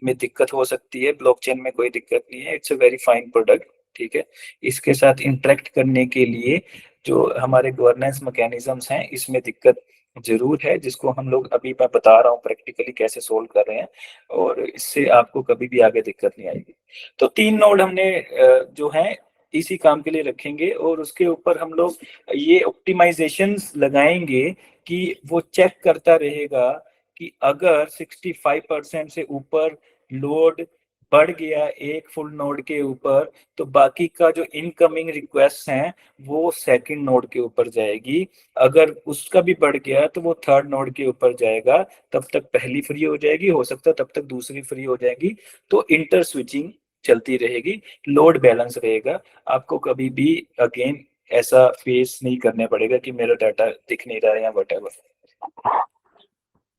में दिक्कत हो सकती है, ब्लॉकचेन में कोई दिक्कत नहीं है, it's a very fine product. ठीक है, इसके साथ इंटरेक्ट करने के लिए जो हमारे गवर्नेंस मैकेनिज्म्स हैं इसमें दिक्कत जरूर है, जिसको हम लोग अभी मैं बता रहा हूँ प्रैक्टिकली कैसे सोल्व कर रहे हैं, और इससे आपको कभी भी आगे दिक्कत नहीं आएगी। तो 3 नोड हमने जो है इसी काम के लिए रखेंगे और उसके ऊपर हम लोग ये ऑप्टिमाइजेशंस लगाएंगे कि वो चेक करता रहेगा कि अगर 65% से ऊपर लोड बढ़ गया एक फुल नोड के ऊपर, तो बाकी का जो इनकमिंग रिक्वेस्ट हैं वो सेकंड नोड के ऊपर जाएगी। अगर उसका भी बढ़ गया तो वो थर्ड नोड के ऊपर जाएगा। तब तक पहली फ्री हो जाएगी, हो सकता है तब तक दूसरी फ्री हो जाएगी। तो इंटर स्विचिंग चलती रहेगी, लोड बैलेंस रहेगा। आपको कभी भी अगेन ऐसा फेस नहीं करने पड़ेगा कि मेरा डाटा दिख नहीं रहा है या वट।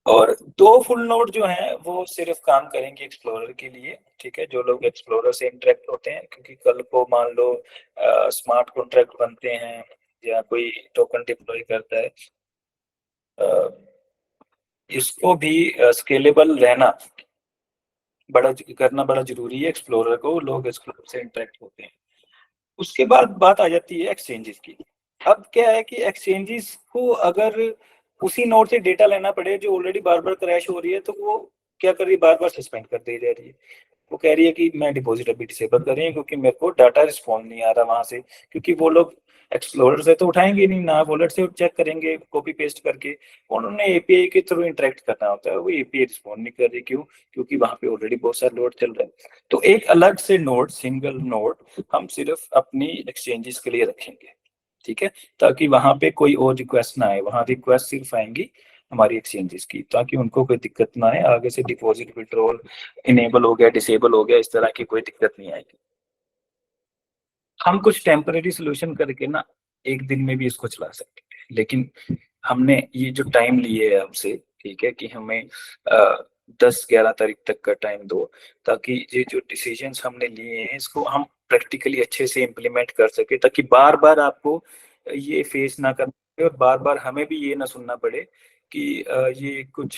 और दो फुल नोड जो हैं वो सिर्फ काम करेंगे एक्सप्लोरर के लिए। ठीक है, जो लोग एक्सप्लोरर से इंटरेक्ट होते हैं, क्योंकि कल को मान लो स्मार्ट कॉन्ट्रैक्ट बनते हैं या कोई टोकन डिप्लॉय करता है, अ, इसको भी स्केलेबल रहना बड़ा करना बड़ा जरूरी है एक्सप्लोरर को। लोग एक्सप्लोरर से इंटरेक्ट होते हैं। उसके बाद बात आ जाती है एक्सचेंजेस की। अब क्या है कि एक्सचेंजेस को अगर उसी नोड से डेटा लेना पड़े जो ऑलरेडी बार बार क्रैश हो रही है, तो वो क्या कर रही है, बार बार सस्पेंड कर दे जा रही है। वो कह रही है कि मैं डिपॉजिट अभी डिसेबल कर रही हूँ क्योंकि मेरे को डाटा रिस्पॉन्ड नहीं आ रहा वहां से। क्योंकि वो लोग एक्सप्लोरर से तो उठाएंगे नहीं ना, वॉलेट से चेक करेंगे कॉपी पेस्ट करके। उन्होंने एपीआई के थ्रू इंटरेक्ट करना होता है, वो एपीआई रिस्पॉन्ड नहीं कर रही। क्यों? क्योंकि वहां पे ऑलरेडी बहुत सारा लोड चल रहा है। तो एक अलग से नोड, सिंगल नोड हम सिर्फ अपनी एक्सचेंजेस के लिए रखेंगे। ठीक है, ताकि वहां पे कोई और रिक्वेस्ट ना आए। वहां रिक्वेस्ट सिर्फ आएंगी हमारी एक्सचेंजेस की, ताकि उनको कोई दिक्कत ना आए। आगे से डिपॉजिट विड्रॉल इनेबल हो गया, डिसेबल हो गया, इस तरह की कोई दिक्कत नहीं आएगी। हम कुछ टेम्पररी सोल्यूशन करके ना एक दिन में भी इसको चला सकते हैं, लेकिन हमने ये जो टाइम लिए है हमसे, ठीक है, कि हमें 10-11 तारीख तक का टाइम दो, ताकि ये जो डिसीजंस हमने लिए हैं इसको हम प्रैक्टिकली अच्छे से इम्प्लीमेंट कर सके, ताकि बार बार आपको ये फेस ना करना पड़े और बार बार हमें भी ये ना सुनना पड़े कि ये कुछ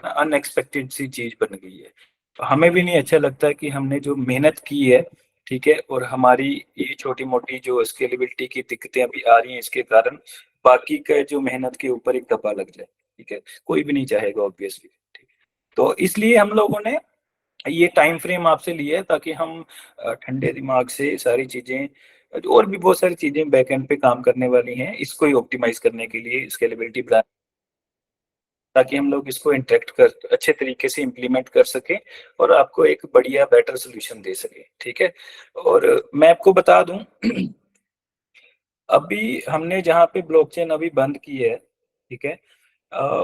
अनएक्सपेक्टेड सी चीज बन गई है। तो हमें भी नहीं अच्छा लगता कि हमने जो मेहनत की है, ठीक है, और हमारी ये छोटी मोटी जो स्केलेबिलिटी की दिक्कतें अभी आ रही हैं, इसके कारण बाकी का जो मेहनत के ऊपर एक दबा लग जाए। ठीक है, कोई भी नहीं चाहेगा ऑब्वियसली। ठीक है, तो इसलिए हम लोगों ने ये टाइम फ्रेम आपसे लिया है, ताकि हम ठंडे दिमाग से सारी चीजें, और भी बहुत सारी चीजें बैकएंड पे काम करने वाली हैं इसको ही ऑप्टिमाइज करने के लिए, स्केलेबिलिटी, ताकि हम लोग इसको इंटरेक्ट कर अच्छे तरीके से इम्प्लीमेंट कर सकें और आपको एक बढ़िया बेटर सोल्यूशन दे सके। ठीक है, और मैं आपको बता दूं अभी हमने जहाँ पे ब्लॉकचेन अभी बंद की है, ठीक है,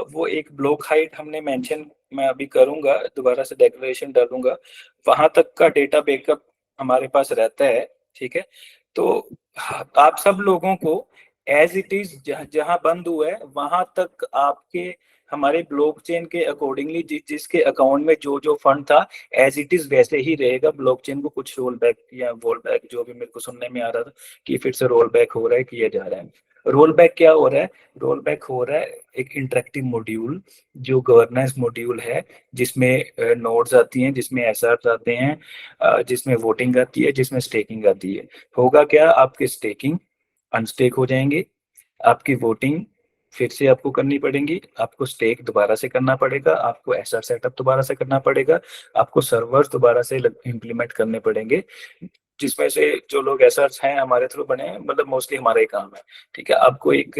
वो एक ब्लॉक हाइट हमने मेंशन, मैं अभी करूंगा, दोबारा से डेक्लेरेशन डालूंगा, वहां तक का डेटा बैकअप हमारे पास रहता है। ठीक है, तो आप सब लोगों को एज इट इज जहां बंद हुआ है वहां तक आपके हमारे ब्लॉकचेन के अकॉर्डिंगली जिसके अकाउंट में जो जो फंड था एज इट इज वैसे ही रहेगा। ब्लॉकचेन को कुछ रोल बैक या वॉल बैक, जो भी मेरे को सुनने में आ रहा था कि फिर से रोल बैक हो रहा है, किया जा रहा है। रोल बैक क्या हो रहा है? रोल बैक हो रहा है एक इंटरेक्टिव मॉड्यूल, जो गवर्नेंस मॉड्यूल है, जिसमें नोड्स आती हैं, जिसमें एसआर आते हैं, जिसमें वोटिंग आती है, जिसमें स्टेकिंग आती है। होगा क्या, आपके स्टेकिंग अनस्टेक हो जाएंगे, आपकी वोटिंग फिर से आपको करनी पड़ेगी, आपको स्टेक दोबारा से करना पड़ेगा, आपको एसआर सेटअप दोबारा से करना पड़ेगा, आपको सर्वर्स दोबारा से इंप्लीमेंट करने पड़ेंगे। जिसमें से जो लोग एसआर हैं हमारे थ्रू बने हैं, मतलब मोस्टली हमारा ही काम है। ठीक है, आपको एक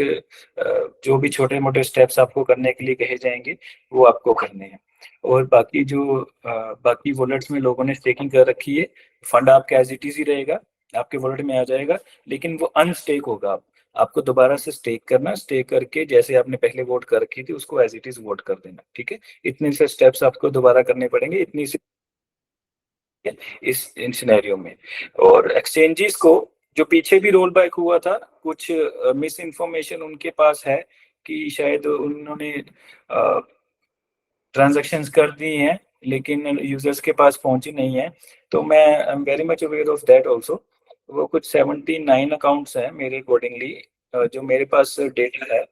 जो भी छोटे मोटे स्टेप्स आपको करने के लिए कहे जाएंगे वो आपको करने हैं। और बाकी जो बाकी वॉलेट्स में लोगों ने स्टेकिंग कर रखी है, फंड आपका एज इट इज ही रहेगा, आपके वॉलेट में आ जाएगा, लेकिन वो अनस्टेक होगा। आपको दोबारा से स्टेक करना, स्टेक करके जैसे आपने पहले वोट कर रखी थी उसको एज इट इज वोट कर देना। ठीक है, इतने से स्टेप्स आपको दोबारा करने पड़ेंगे, इतनी से इस इन सिनेरियो में। और एक्सचेंजेस को जो पीछे भी रोल बैक हुआ था, कुछ मिस इन्फॉर्मेशन उनके पास है कि शायद उन्होंने ट्रांजैक्शंस कर दी हैं लेकिन यूजर्स के पास पहुंची नहीं है। तो मैं I am very much aware of that also. वो कुछ 79 अकाउंट्स हैं मेरे अकॉर्डिंगली, जो मेरे पास डेटा है,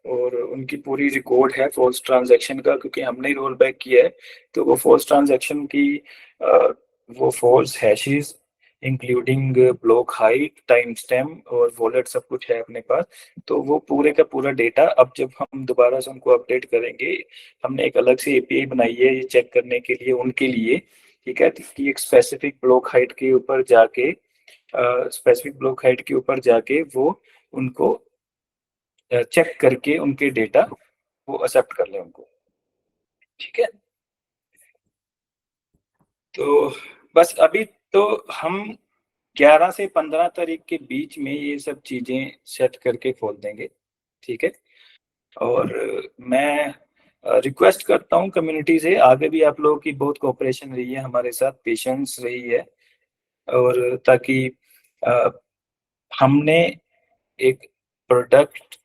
और उनकी पूरी रिकॉर्ड है फॉल्स ट्रांजैक्शन का, क्योंकि हमने रोल बैक किया है। तो वो फॉल्स ट्रांजैक्शन की अ, वो false hashes including block height, time stamp और वॉलेट सब कुछ है अपने पास। तो वो पूरे का पूरा डेटा अब जब हम दोबारा से उनको अपडेट करेंगे, हमने एक अलग से एपीआई बनाई है ये चेक करने के लिए उनके लिए। ठीक है, कि एक स्पेसिफिक ब्लॉक हाइट के ऊपर जाके स्पेसिफिक ब्लॉक हाइट के ऊपर जाके वो उनको चेक करके उनके डेटा वो एक्सेप्ट कर ले उनको। ठीक है, तो बस अभी तो हम 11 से 15 तारीख के बीच में ये सब चीजें सेट करके खोल देंगे। ठीक है, और मैं रिक्वेस्ट करता हूँ कम्युनिटी से, आगे भी आप लोगों की बहुत कोऑपरेशन रही है हमारे साथ, पेशेंस रही है, और ताकि अ, हमने एक प्रोडक्ट,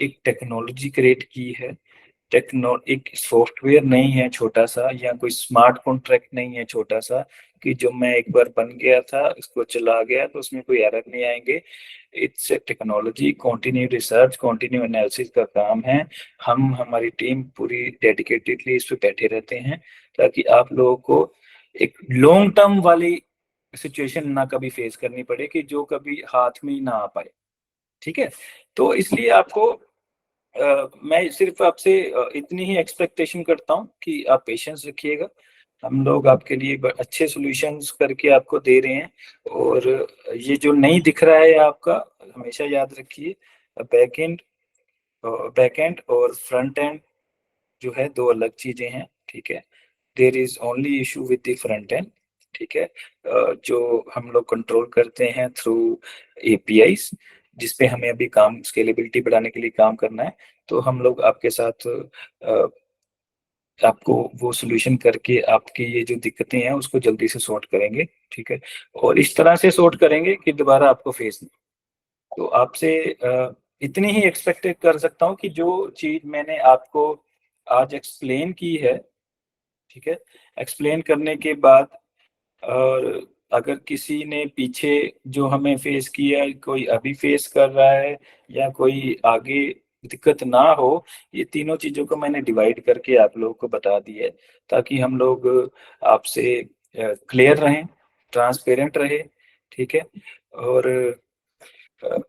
एक टेक्नोलॉजी क्रिएट की है। एक सॉफ्टवेयर नहीं है छोटा सा, या कोई स्मार्ट कॉन्ट्रैक्ट नहीं है छोटा सा, कि जो मैं एक बार बन गया था इसको चला गया तो उसमें कोई एरर नहीं आएंगे। It's a technology, continue research, continue analysis का काम है। हम हमारी टीम पूरी डेडिकेटेडली इस पे बैठे रहते हैं, ताकि आप लोगों को एक लॉन्ग टर्म वाली सिचुएशन ना कभी फेस करनी पड़े, कि जो कभी हाथ में ही ना आ पाए। ठीक है, तो इसलिए आपको मैं सिर्फ आपसे इतनी ही एक्सपेक्टेशन करता हूँ कि आप पेशेंस रखिएगा। हम लोग आपके लिए अच्छे सॉल्यूशंस करके आपको दे रहे हैं। और ये जो नहीं दिख रहा है आपका, हमेशा याद रखिए, बैक एंड बैक एंड और फ्रंट एंड जो है दो अलग चीजें हैं। ठीक है, there is only issue with the front end. ठीक है, जो हम लोग कंट्रोल करते हैं थ्रू एपीआईज, जिसपे हमें अभी काम स्केलेबिलिटी बढ़ाने के लिए काम करना है। तो हम लोग आपके साथ आपको वो सॉल्यूशन करके आपकी ये जो दिक्कतें हैं उसको जल्दी से सॉर्ट करेंगे। ठीक है, और इस तरह से सॉर्ट करेंगे कि दोबारा आपको फेस नहीं। तो आपसे इतनी ही एक्सपेक्ट कर सकता हूँ कि जो चीज मैंने आपको आज एक्सप्लेन की है, ठीक है, एक्सप्लेन करने के बाद, और अगर किसी ने पीछे जो हमें फेस किया, कोई अभी फेस कर रहा है, या कोई आगे दिक्कत ना हो, ये तीनों चीजों को मैंने डिवाइड करके आप लोगों को बता दिया है, ताकि हम लोग आपसे क्लियर रहें, ट्रांसपेरेंट रहे। ठीक है, और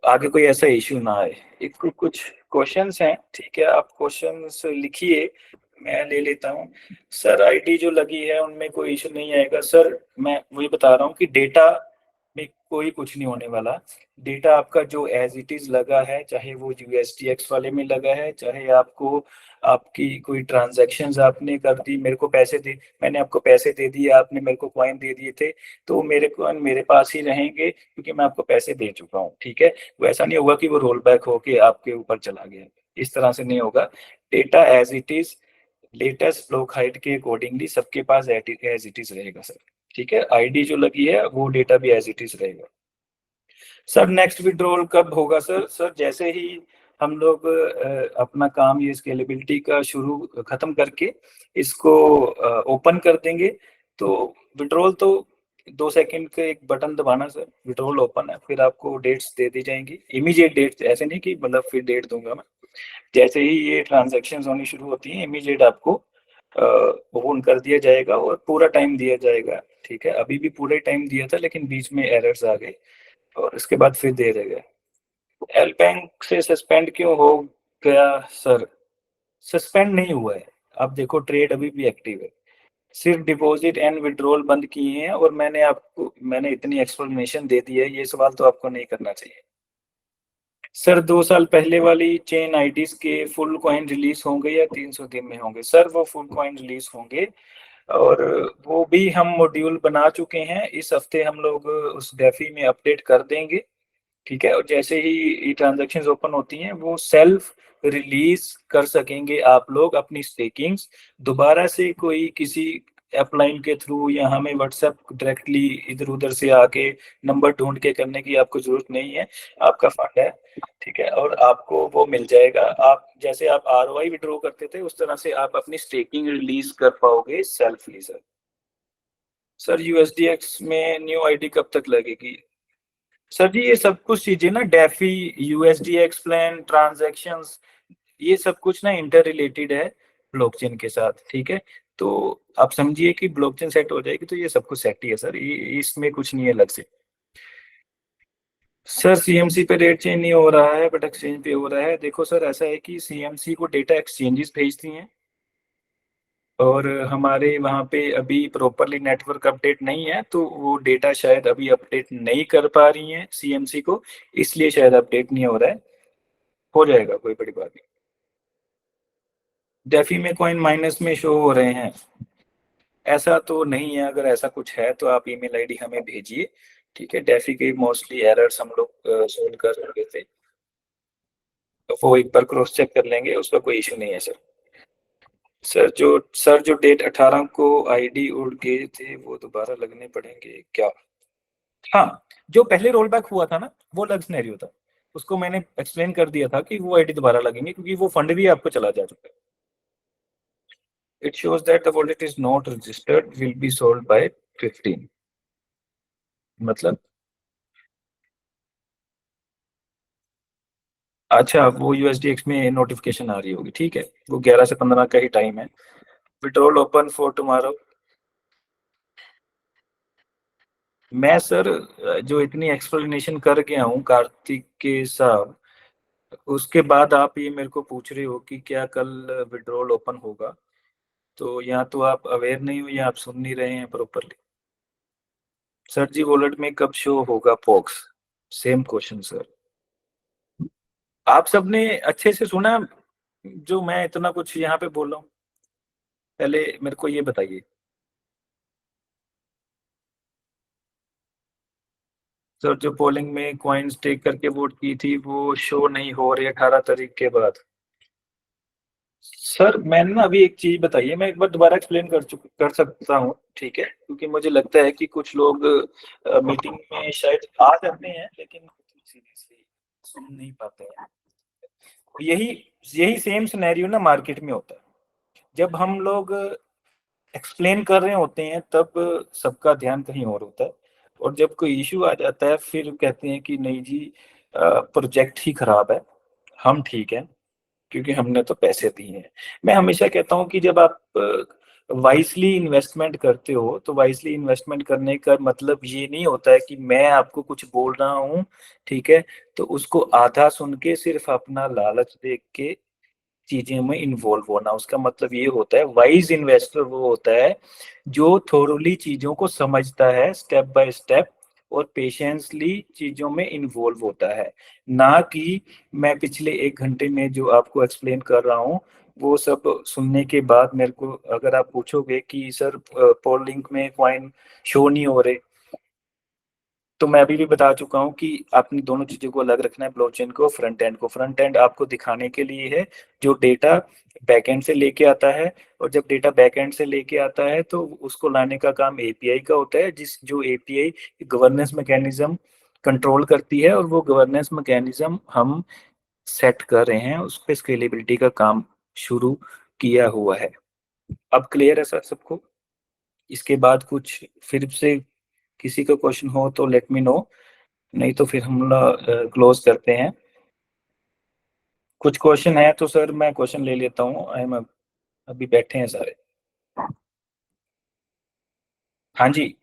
आगे कोई ऐसा इश्यू ना आए। एक कुछ क्वेश्चंस हैं, ठीक है, आप क्वेश्चंस लिखिए, मैं ले लेता हूँ। सर आईडी जो लगी है उनमें कोई इशू नहीं आएगा सर, मैं वही बता रहा हूँ कि डेटा में कोई कुछ नहीं होने वाला। डेटा आपका जो एज इट इज लगा है, चाहे वो यूएसटीएक्स वाले में लगा है, चाहे आपको आपकी कोई ट्रांजैक्शंस आपने कर दी, मेरे को पैसे दे, मैंने आपको पैसे दे दिए, आपने मेरे को कॉइन दे दिए थे, तो मेरे कॉइन मेरे पास ही रहेंगे, क्योंकि मैं आपको पैसे दे चुका हूँ। ठीक है, वो ऐसा नहीं होगा कि वो रोल बैक होके आपके ऊपर चला गया, इस तरह से नहीं होगा। Data as it is, latest block height के अकॉर्डिंगली सबके पास एज इट इज रहेगा सर। ठीक है, आईडी जो लगी है वो डेटा भी एज इट इज रहेगा। सर नेक्स्ट विड्रॉल कब होगा सर? सर जैसे ही हम लोग अपना काम ये स्केलेबिलिटी का शुरू खत्म करके इसको ओपन कर देंगे, तो विड्रॉल तो 2 सेकंड का एक बटन दबाना सर, विड्रॉल ओपन है, फिर आपको डेट्स दे दी जाएंगी, इमीडिएट डेट्स, ऐसे नहीं कि मतलब फिर डेट दूंगा मैं। जैसे ही ये ट्रांजेक्शन होनी शुरू होती है, इमीडिएट आपको ओपन कर दिया जाएगा और पूरा टाइम दिया जाएगा। ठीक है, अभी भी पूरा टाइम दिया था, लेकिन बीच में एरर्स आ गए और इसके बाद फिर दे देगा। एल बैंक से सस्पेंड क्यों हो गया सर? सस्पेंड नहीं हुआ है, आप देखो ट्रेड अभी भी एक्टिव है, सिर्फ डिपॉजिट एंड विड्रॉल बंद किए हैं, और मैंने इतनी एक्सप्लेनेशन दे दी है, ये सवाल तो आपको नहीं करना चाहिए। सर 2 साल पहले वाली चेन आईडीज के फुल कॉइन रिलीज होंगे या 300 दिन में होंगे? सर वो फुल कॉइन रिलीज होंगे, और वो भी हम मॉड्यूल बना चुके हैं, इस हफ्ते हम लोग उस डेफी में अपडेट कर देंगे। ठीक है, और जैसे ही ये ट्रांजेक्शन्स ओपन होती हैं वो सेल्फ रिलीज कर सकेंगे आप लोग अपनी स्टेकिंग्स। दोबारा से कोई किसी अपलाइन के थ्रू या हमें व्हाट्सएप डायरेक्टली इधर उधर से आके नंबर ढूंढ के करने की आपको जरूरत नहीं है, आपका फंड है। ठीक है, और आपको वो मिल जाएगा, आप जैसे आप आरओआई विड्रॉ करते थे उस तरह से आप अपनी स्टेकिंग रिलीज कर पाओगे सेल्फली सर। सर यूएसडीएक्स में न्यू आईडी कब तक लगेगी? सर जी ये सब कुछ चीजें ना, डेफी, यूएसडी एक्सप्लेन, ट्रांजैक्शंस, ये सब कुछ ना इंटर रिलेटेड है ब्लॉकचेन के साथ। ठीक है, तो आप समझिए कि ब्लॉकचेन सेट हो जाएगी तो ये सब कुछ सेट ही है सर, ये इसमें कुछ नहीं है अलग से। सर सीएमसी पे रेट चेंज नहीं हो रहा है बट एक्सचेंज पे हो रहा है। देखो सर ऐसा है कि सीएमसी को डेटा एक्सचेंजेस भेजती हैं, और हमारे वहाँ पे अभी प्रॉपरली नेटवर्क अपडेट नहीं है, तो वो डेटा शायद अभी अपडेट नहीं कर पा रही है सीएमसी को, इसलिए शायद अपडेट नहीं हो रहा है। हो जाएगा, कोई बड़ी बात नहीं। डेफी में कॉइन माइनस में शो हो रहे हैं? ऐसा तो नहीं है, अगर ऐसा कुछ है तो आप ईमेल आईडी हमें भेजिए। ठीक है, डेफी के मोस्टली एरर्स हम लोग सोल्व कर रहे थे, तो वो एक बार क्रॉस चेक कर लेंगे, उसका कोई इशू नहीं है सर। सर जो डेट 18 को आईडी उड़ गए थे वो दोबारा लगने पड़ेंगे क्या? हाँ, जो पहले रोल बैक हुआ था ना, वो अलग सिनेरियो था। उसको मैंने एक्सप्लेन कर दिया था कि वो आईडी दोबारा लगेंगे, क्योंकि वो फंड भी आपको चला जा चुका है। It shows that the wallet is not registered, will be sold by 15। मतलब? अच्छा, वो यूएसडीएक्स में नोटिफिकेशन आ रही होगी, ठीक है, वो 11 से 15 का ही टाइम है। Withdrawal open for tomorrow. मैं सर जो इतनी एक्सप्लेनेशन कर गया हूँ कार्तिक के साथ, उसके बाद आप ये मेरे को पूछ रहे हो कि क्या कल विड्रॉल ओपन होगा, तो या तो आप अवेयर नहीं हो या आप सुन नहीं रहे हैं प्रॉपरली। सर जी, वॉलेट में कब शो होगा पॉक्स? Same question sir. आप सबने अच्छे से सुना जो मैं इतना कुछ यहाँ पे बोल रहा हूँ? पहले मेरे को ये बताइए। सर, जो पोलिंग में कॉइन्स टेक करके वोट की थी वो शो नहीं हो रही 18 तारीख के बाद। सर मैंने ना अभी एक चीज बताई है, मैं एक बार दोबारा एक्सप्लेन कर सकता हूँ, ठीक है, क्योंकि मुझे लगता है कि कुछ लोग मीटिंग में शायद आ जाते हैं लेकिन सीरियसली सुन नहीं पाते हैं। यही यही सेम सिनेरियो ना मार्केट में होता है। जब हम लोग एक्सप्लेन कर रहे होते हैं तब सबका ध्यान कहीं और होता है, और जब कोई इशू आ जाता है फिर कहते हैं कि नहीं जी, प्रोजेक्ट ही खराब है, हम ठीक है क्योंकि हमने तो पैसे दिए हैं। मैं हमेशा कहता हूँ कि जब आप वाइसली इन्वेस्टमेंट करते हो तो वाइसली इन्वेस्टमेंट करने का मतलब ये नहीं होता है कि मैं आपको कुछ बोल रहा हूँ, ठीक है, तो उसको आधा सुन के सिर्फ अपना लालच देख के चीजें में इन्वॉल्व होना। उसका मतलब ये होता है, वाइज इन्वेस्टर वो होता है जो थोरली चीजों को समझता है स्टेप बाय स्टेप और पेशेंसली चीजों में इन्वॉल्व होता है। ना कि मैं पिछले 1 घंटे में जो आपको एक्सप्लेन कर रहा हूँ वो सब सुनने के बाद मेरे को अगर आप पूछोगे कि सर पोल लिंक में क्वाइन शो नहीं हो रहे, तो मैं अभी भी बता चुका हूँ कि आपने दोनों चीजों को अलग रखना है, ब्लॉकचेन को, फ्रंट एंड को। फ्रंट एंड आपको दिखाने के लिए है जो डेटा बैकएंड से लेके आता है, और जब डेटा बैकएंड से लेके आता है तो उसको लाने का काम एपीआई का होता है, जिस जो एपीआई गवर्नेंस मैकेनिज्म कंट्रोल करती है, और वो गवर्नेंस मैकेनिज्म हम सेट कर रहे हैं, उस पर स्केलेबिलिटी का काम शुरू किया हुआ है। अब क्लियर है सर सबको? इसके बाद कुछ फिर से किसी का क्वेश्चन हो तो लेट मी नो, नहीं तो फिर हम लोग क्लोज करते हैं। कुछ क्वेश्चन है तो सर मैं क्वेश्चन ले लेता हूँ। आई एम अभी बैठे हैं सारे। हाँ जी।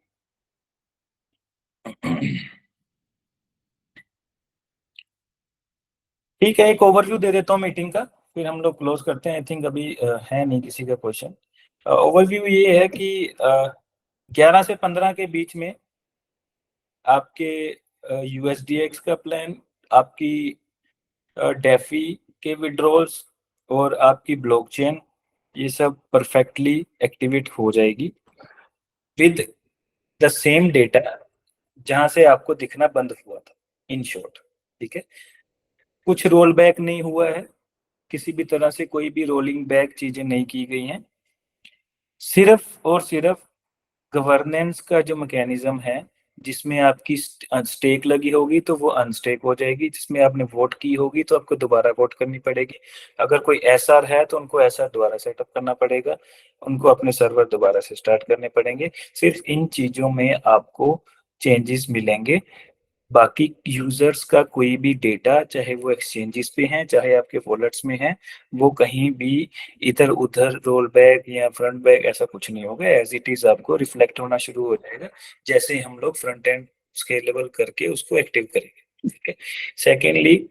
ठीक है, एक ओवरव्यू दे देता हूँ मीटिंग का, फिर हम लोग क्लोज करते हैं। आई थिंक अभी है नहीं किसी का क्वेश्चन। ओवरव्यू ये है कि 11 से 15 के बीच में आपके यूएसडीएक्स का प्लान, आपकी डेफी के विड्रॉल्स और आपकी ब्लॉकचेन, ये सब परफेक्टली एक्टिवेट हो जाएगी विद द सेम डेटा जहां से आपको दिखना बंद हुआ था, इन शॉर्ट। ठीक है, कुछ रोल बैक नहीं हुआ है, किसी भी तरह से कोई भी रोलिंग बैक चीजें नहीं की गई हैं। सिर्फ और सिर्फ गवर्नेंस का जो मैकेनिज्म है, जिसमें आपकी स्टेक लगी होगी तो वो अनस्टेक हो जाएगी, जिसमें आपने वोट की होगी तो आपको दोबारा वोट करनी पड़ेगी। अगर कोई एसआर है तो उनको एसआर दोबारा सेटअप करना पड़ेगा, उनको अपने सर्वर दोबारा से स्टार्ट करने पड़ेंगे। सिर्फ इन चीजों में आपको चेंजेस मिलेंगे। बाकी यूजर्स का कोई भी डेटा, चाहे वो एक्सचेंजेस पे हैं चाहे आपके वॉलेट्स में है, वो कहीं भी इधर उधर रोल बैक या फ्रंट बैक ऐसा कुछ नहीं होगा। एज इट इज आपको रिफ्लेक्ट होना शुरू हो जाएगा जैसे ही हम लोग फ्रंट एंड स्केलेबल करके उसको एक्टिव करेंगे। ठीक है। सेकेंडली,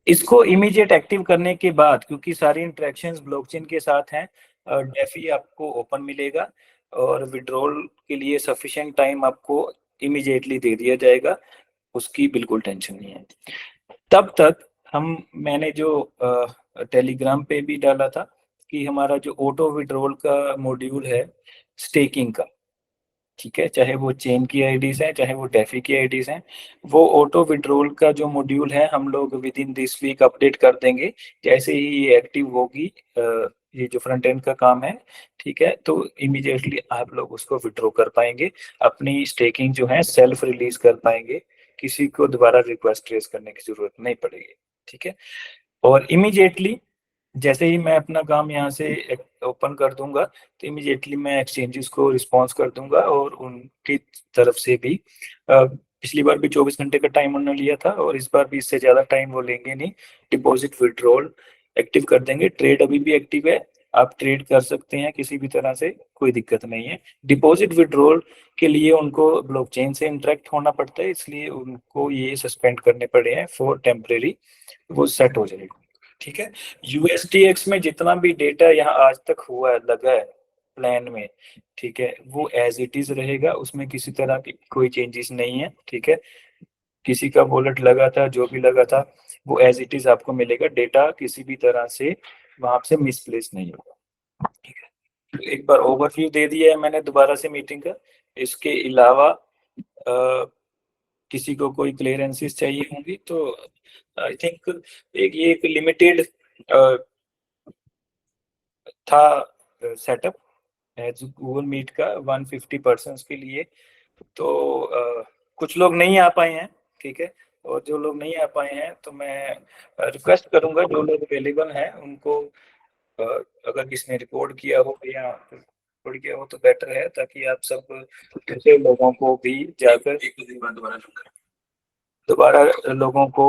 इसको इमीडिएट एक्टिव करने के बाद, क्योंकि सारी इंटरेक्शंस ब्लॉकचेन के साथ हैं, डेफी आपको ओपन मिलेगा और विड्रॉल के लिए सफिशिएंट टाइम आपको इमीडिएटली दे दिया जाएगा, उसकी बिल्कुल टेंशन नहीं है। तब तक मैंने जो टेलीग्राम पे भी डाला था कि हमारा जो ऑटो विड्रॉल का मॉड्यूल है स्टेकिंग का, ठीक है, चाहे वो चेन की आईडीज हैं चाहे वो डेफी की आईडीज हैं, वो ऑटो विड्रॉल का जो मॉड्यूल है हम लोग within this week update कर देंगे। जैसे ही ये एक्टिव होगी, ये जो फ्रंट एंड का काम है, ठीक है, तो इमीडिएटली आप लोग उसको विड्रॉ कर पाएंगे, अपनी स्टेकिंग जो है सेल्फ रिलीज कर पाएंगे, किसी को दोबारा रिक्वेस्ट रेज करने की जरूरत नहीं पड़ेगी, ठीक है। और इमीडिएटली जैसे ही मैं अपना काम यहाँ से ओपन कर दूंगा तो इमीडिएटली मैं एक्सचेंजेस को रिस्पॉन्स कर दूंगा, और उनकी तरफ से भी पिछली बार भी 24 घंटे का टाइम उन्होंने लिया था और इस बार भी इससे ज़्यादा टाइम वो लेंगे नहीं। डिपॉजिट विड्रॉल एक्टिव कर देंगे, ट्रेड अभी भी एक्टिव है, आप ट्रेड कर सकते हैं किसी भी तरह से, कोई दिक्कत नहीं है। डिपॉजिट विड्रॉल के लिए उनको ब्लॉकचेन से इंटरेक्ट होना पड़ता है, इसलिए उनको ये सस्पेंड करने पड़े हैं फॉर टेम्परेरी, वो सेट हो जाएगा, ठीक है। यूएसडीएक्स में जितना भी डेटा यहाँ आज तक हुआ है लगा है प्लान में, ठीक है, वो एज इट इज रहेगा, उसमें किसी तरह की कोई चेंजेस नहीं है, ठीक है। किसी का वॉलेट लगा था, जो भी लगा था, वो एज इट इज आपको मिलेगा, डेटा किसी भी तरह से वहां से मिसप्लेस नहीं होगा, ठीक है। तो एक बार ओवरव्यू दे दिया है मैंने दोबारा से मीटिंग का। इसके अलावा किसी को कोई क्लियरेंसेस चाहिए होंगी तो आई थिंक ये एक लिमिटेड था सेटअप एज गूगल मीट का 150 पर्सन के लिए। तो कुछ लोग नहीं आ पाए हैं, ठीक है, और जो लोग नहीं आ पाए हैं तो मैं रिक्वेस्ट करूंगा जो लोग अवेलेबल हैं उनको, अगर किसी ने रिपोर्ट किया हो या रिपोर्ट किया हो तो बेटर है, ताकि आप सब दूसरे लोगों को भी जाकर एक दो दिन बाद दोबारा लोगों को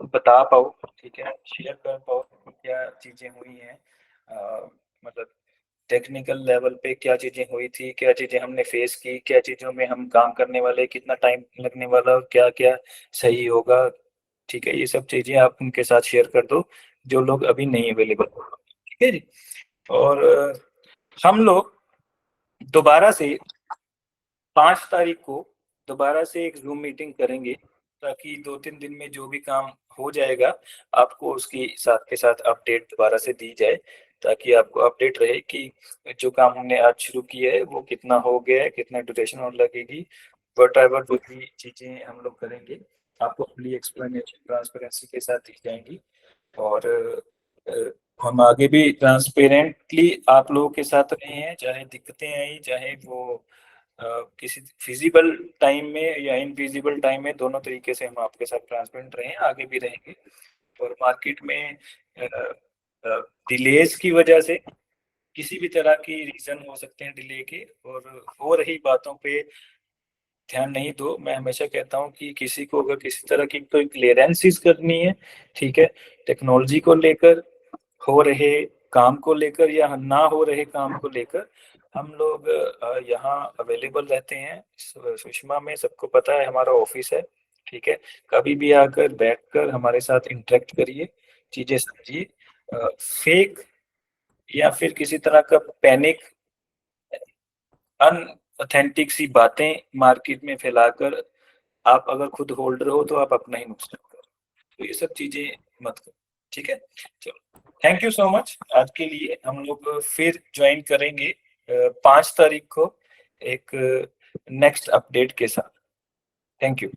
बता पाओ, ठीक है, शेयर कर पाओ कि क्या चीजें हुई हैं, मतलब टेक्निकल लेवल पे क्या चीजें हुई थी, क्या चीजें हमने फेस की, क्या चीजों में हम काम करने वाले, कितना टाइम लगने वाला और क्या क्या सही होगा, ठीक है। ये सब चीजें आप उनके साथ शेयर कर दो जो लोग अभी नहीं अवेलेबल, ठीक है जी। और हम लोग दोबारा से 5 तारीख को दोबारा से एक जूम मीटिंग करेंगे, ताकि 2-3 दिन में जो भी काम हो जाएगा आपको उसकी साथ के साथ अपडेट दोबारा से दी जाए, ताकि आपको अपडेट रहे कि जो काम हमने आज शुरू किया है वो कितना हो गया है, कितना ड्यूरेशन और लगेगी, वट एवर जो भी चीजें हम लोग करेंगे आपको फुली एक्सप्लेनेशन ट्रांसपेरेंसी के साथ दी जाएंगी। और हम आगे भी ट्रांसपेरेंटली आप लोगों के साथ रहे हैं, चाहे दिक्कतें आई, चाहे वो किसी फिजिबल टाइम में या इनविजिबल टाइम में, दोनों तरीके से हम आपके साथ ट्रांसपेरेंट रहे हैं, आगे भी रहेंगे। और मार्केट में डिलेज की वजह से किसी भी तरह की रीजन हो सकते हैं डिले के, और हो रही बातों पे ध्यान नहीं दो। मैं हमेशा कहता हूँ कि किसी को अगर किसी तरह की कोई क्लियरेंसेस करनी है, ठीक है, टेक्नोलॉजी को लेकर, हो रहे काम को लेकर या ना हो रहे काम को लेकर, हम लोग यहाँ अवेलेबल रहते हैं। सुषमा में सबको पता है हमारा ऑफिस है, ठीक है, कभी भी आकर बैठकर हमारे साथ इंटरेक्ट करिए, चीजें समझिए। फेक या फिर किसी तरह का पैनिक, अनऑथेंटिक सी बातें मार्केट में फैलाकर आप अगर खुद होल्डर हो तो आप अपना ही नुकसान करो, तो ये सब चीजें मत करो, ठीक है। चलो, थैंक यू सो मच। आज के लिए हम लोग फिर ज्वाइन करेंगे 5 तारीख को एक नेक्स्ट अपडेट के साथ। Thank you.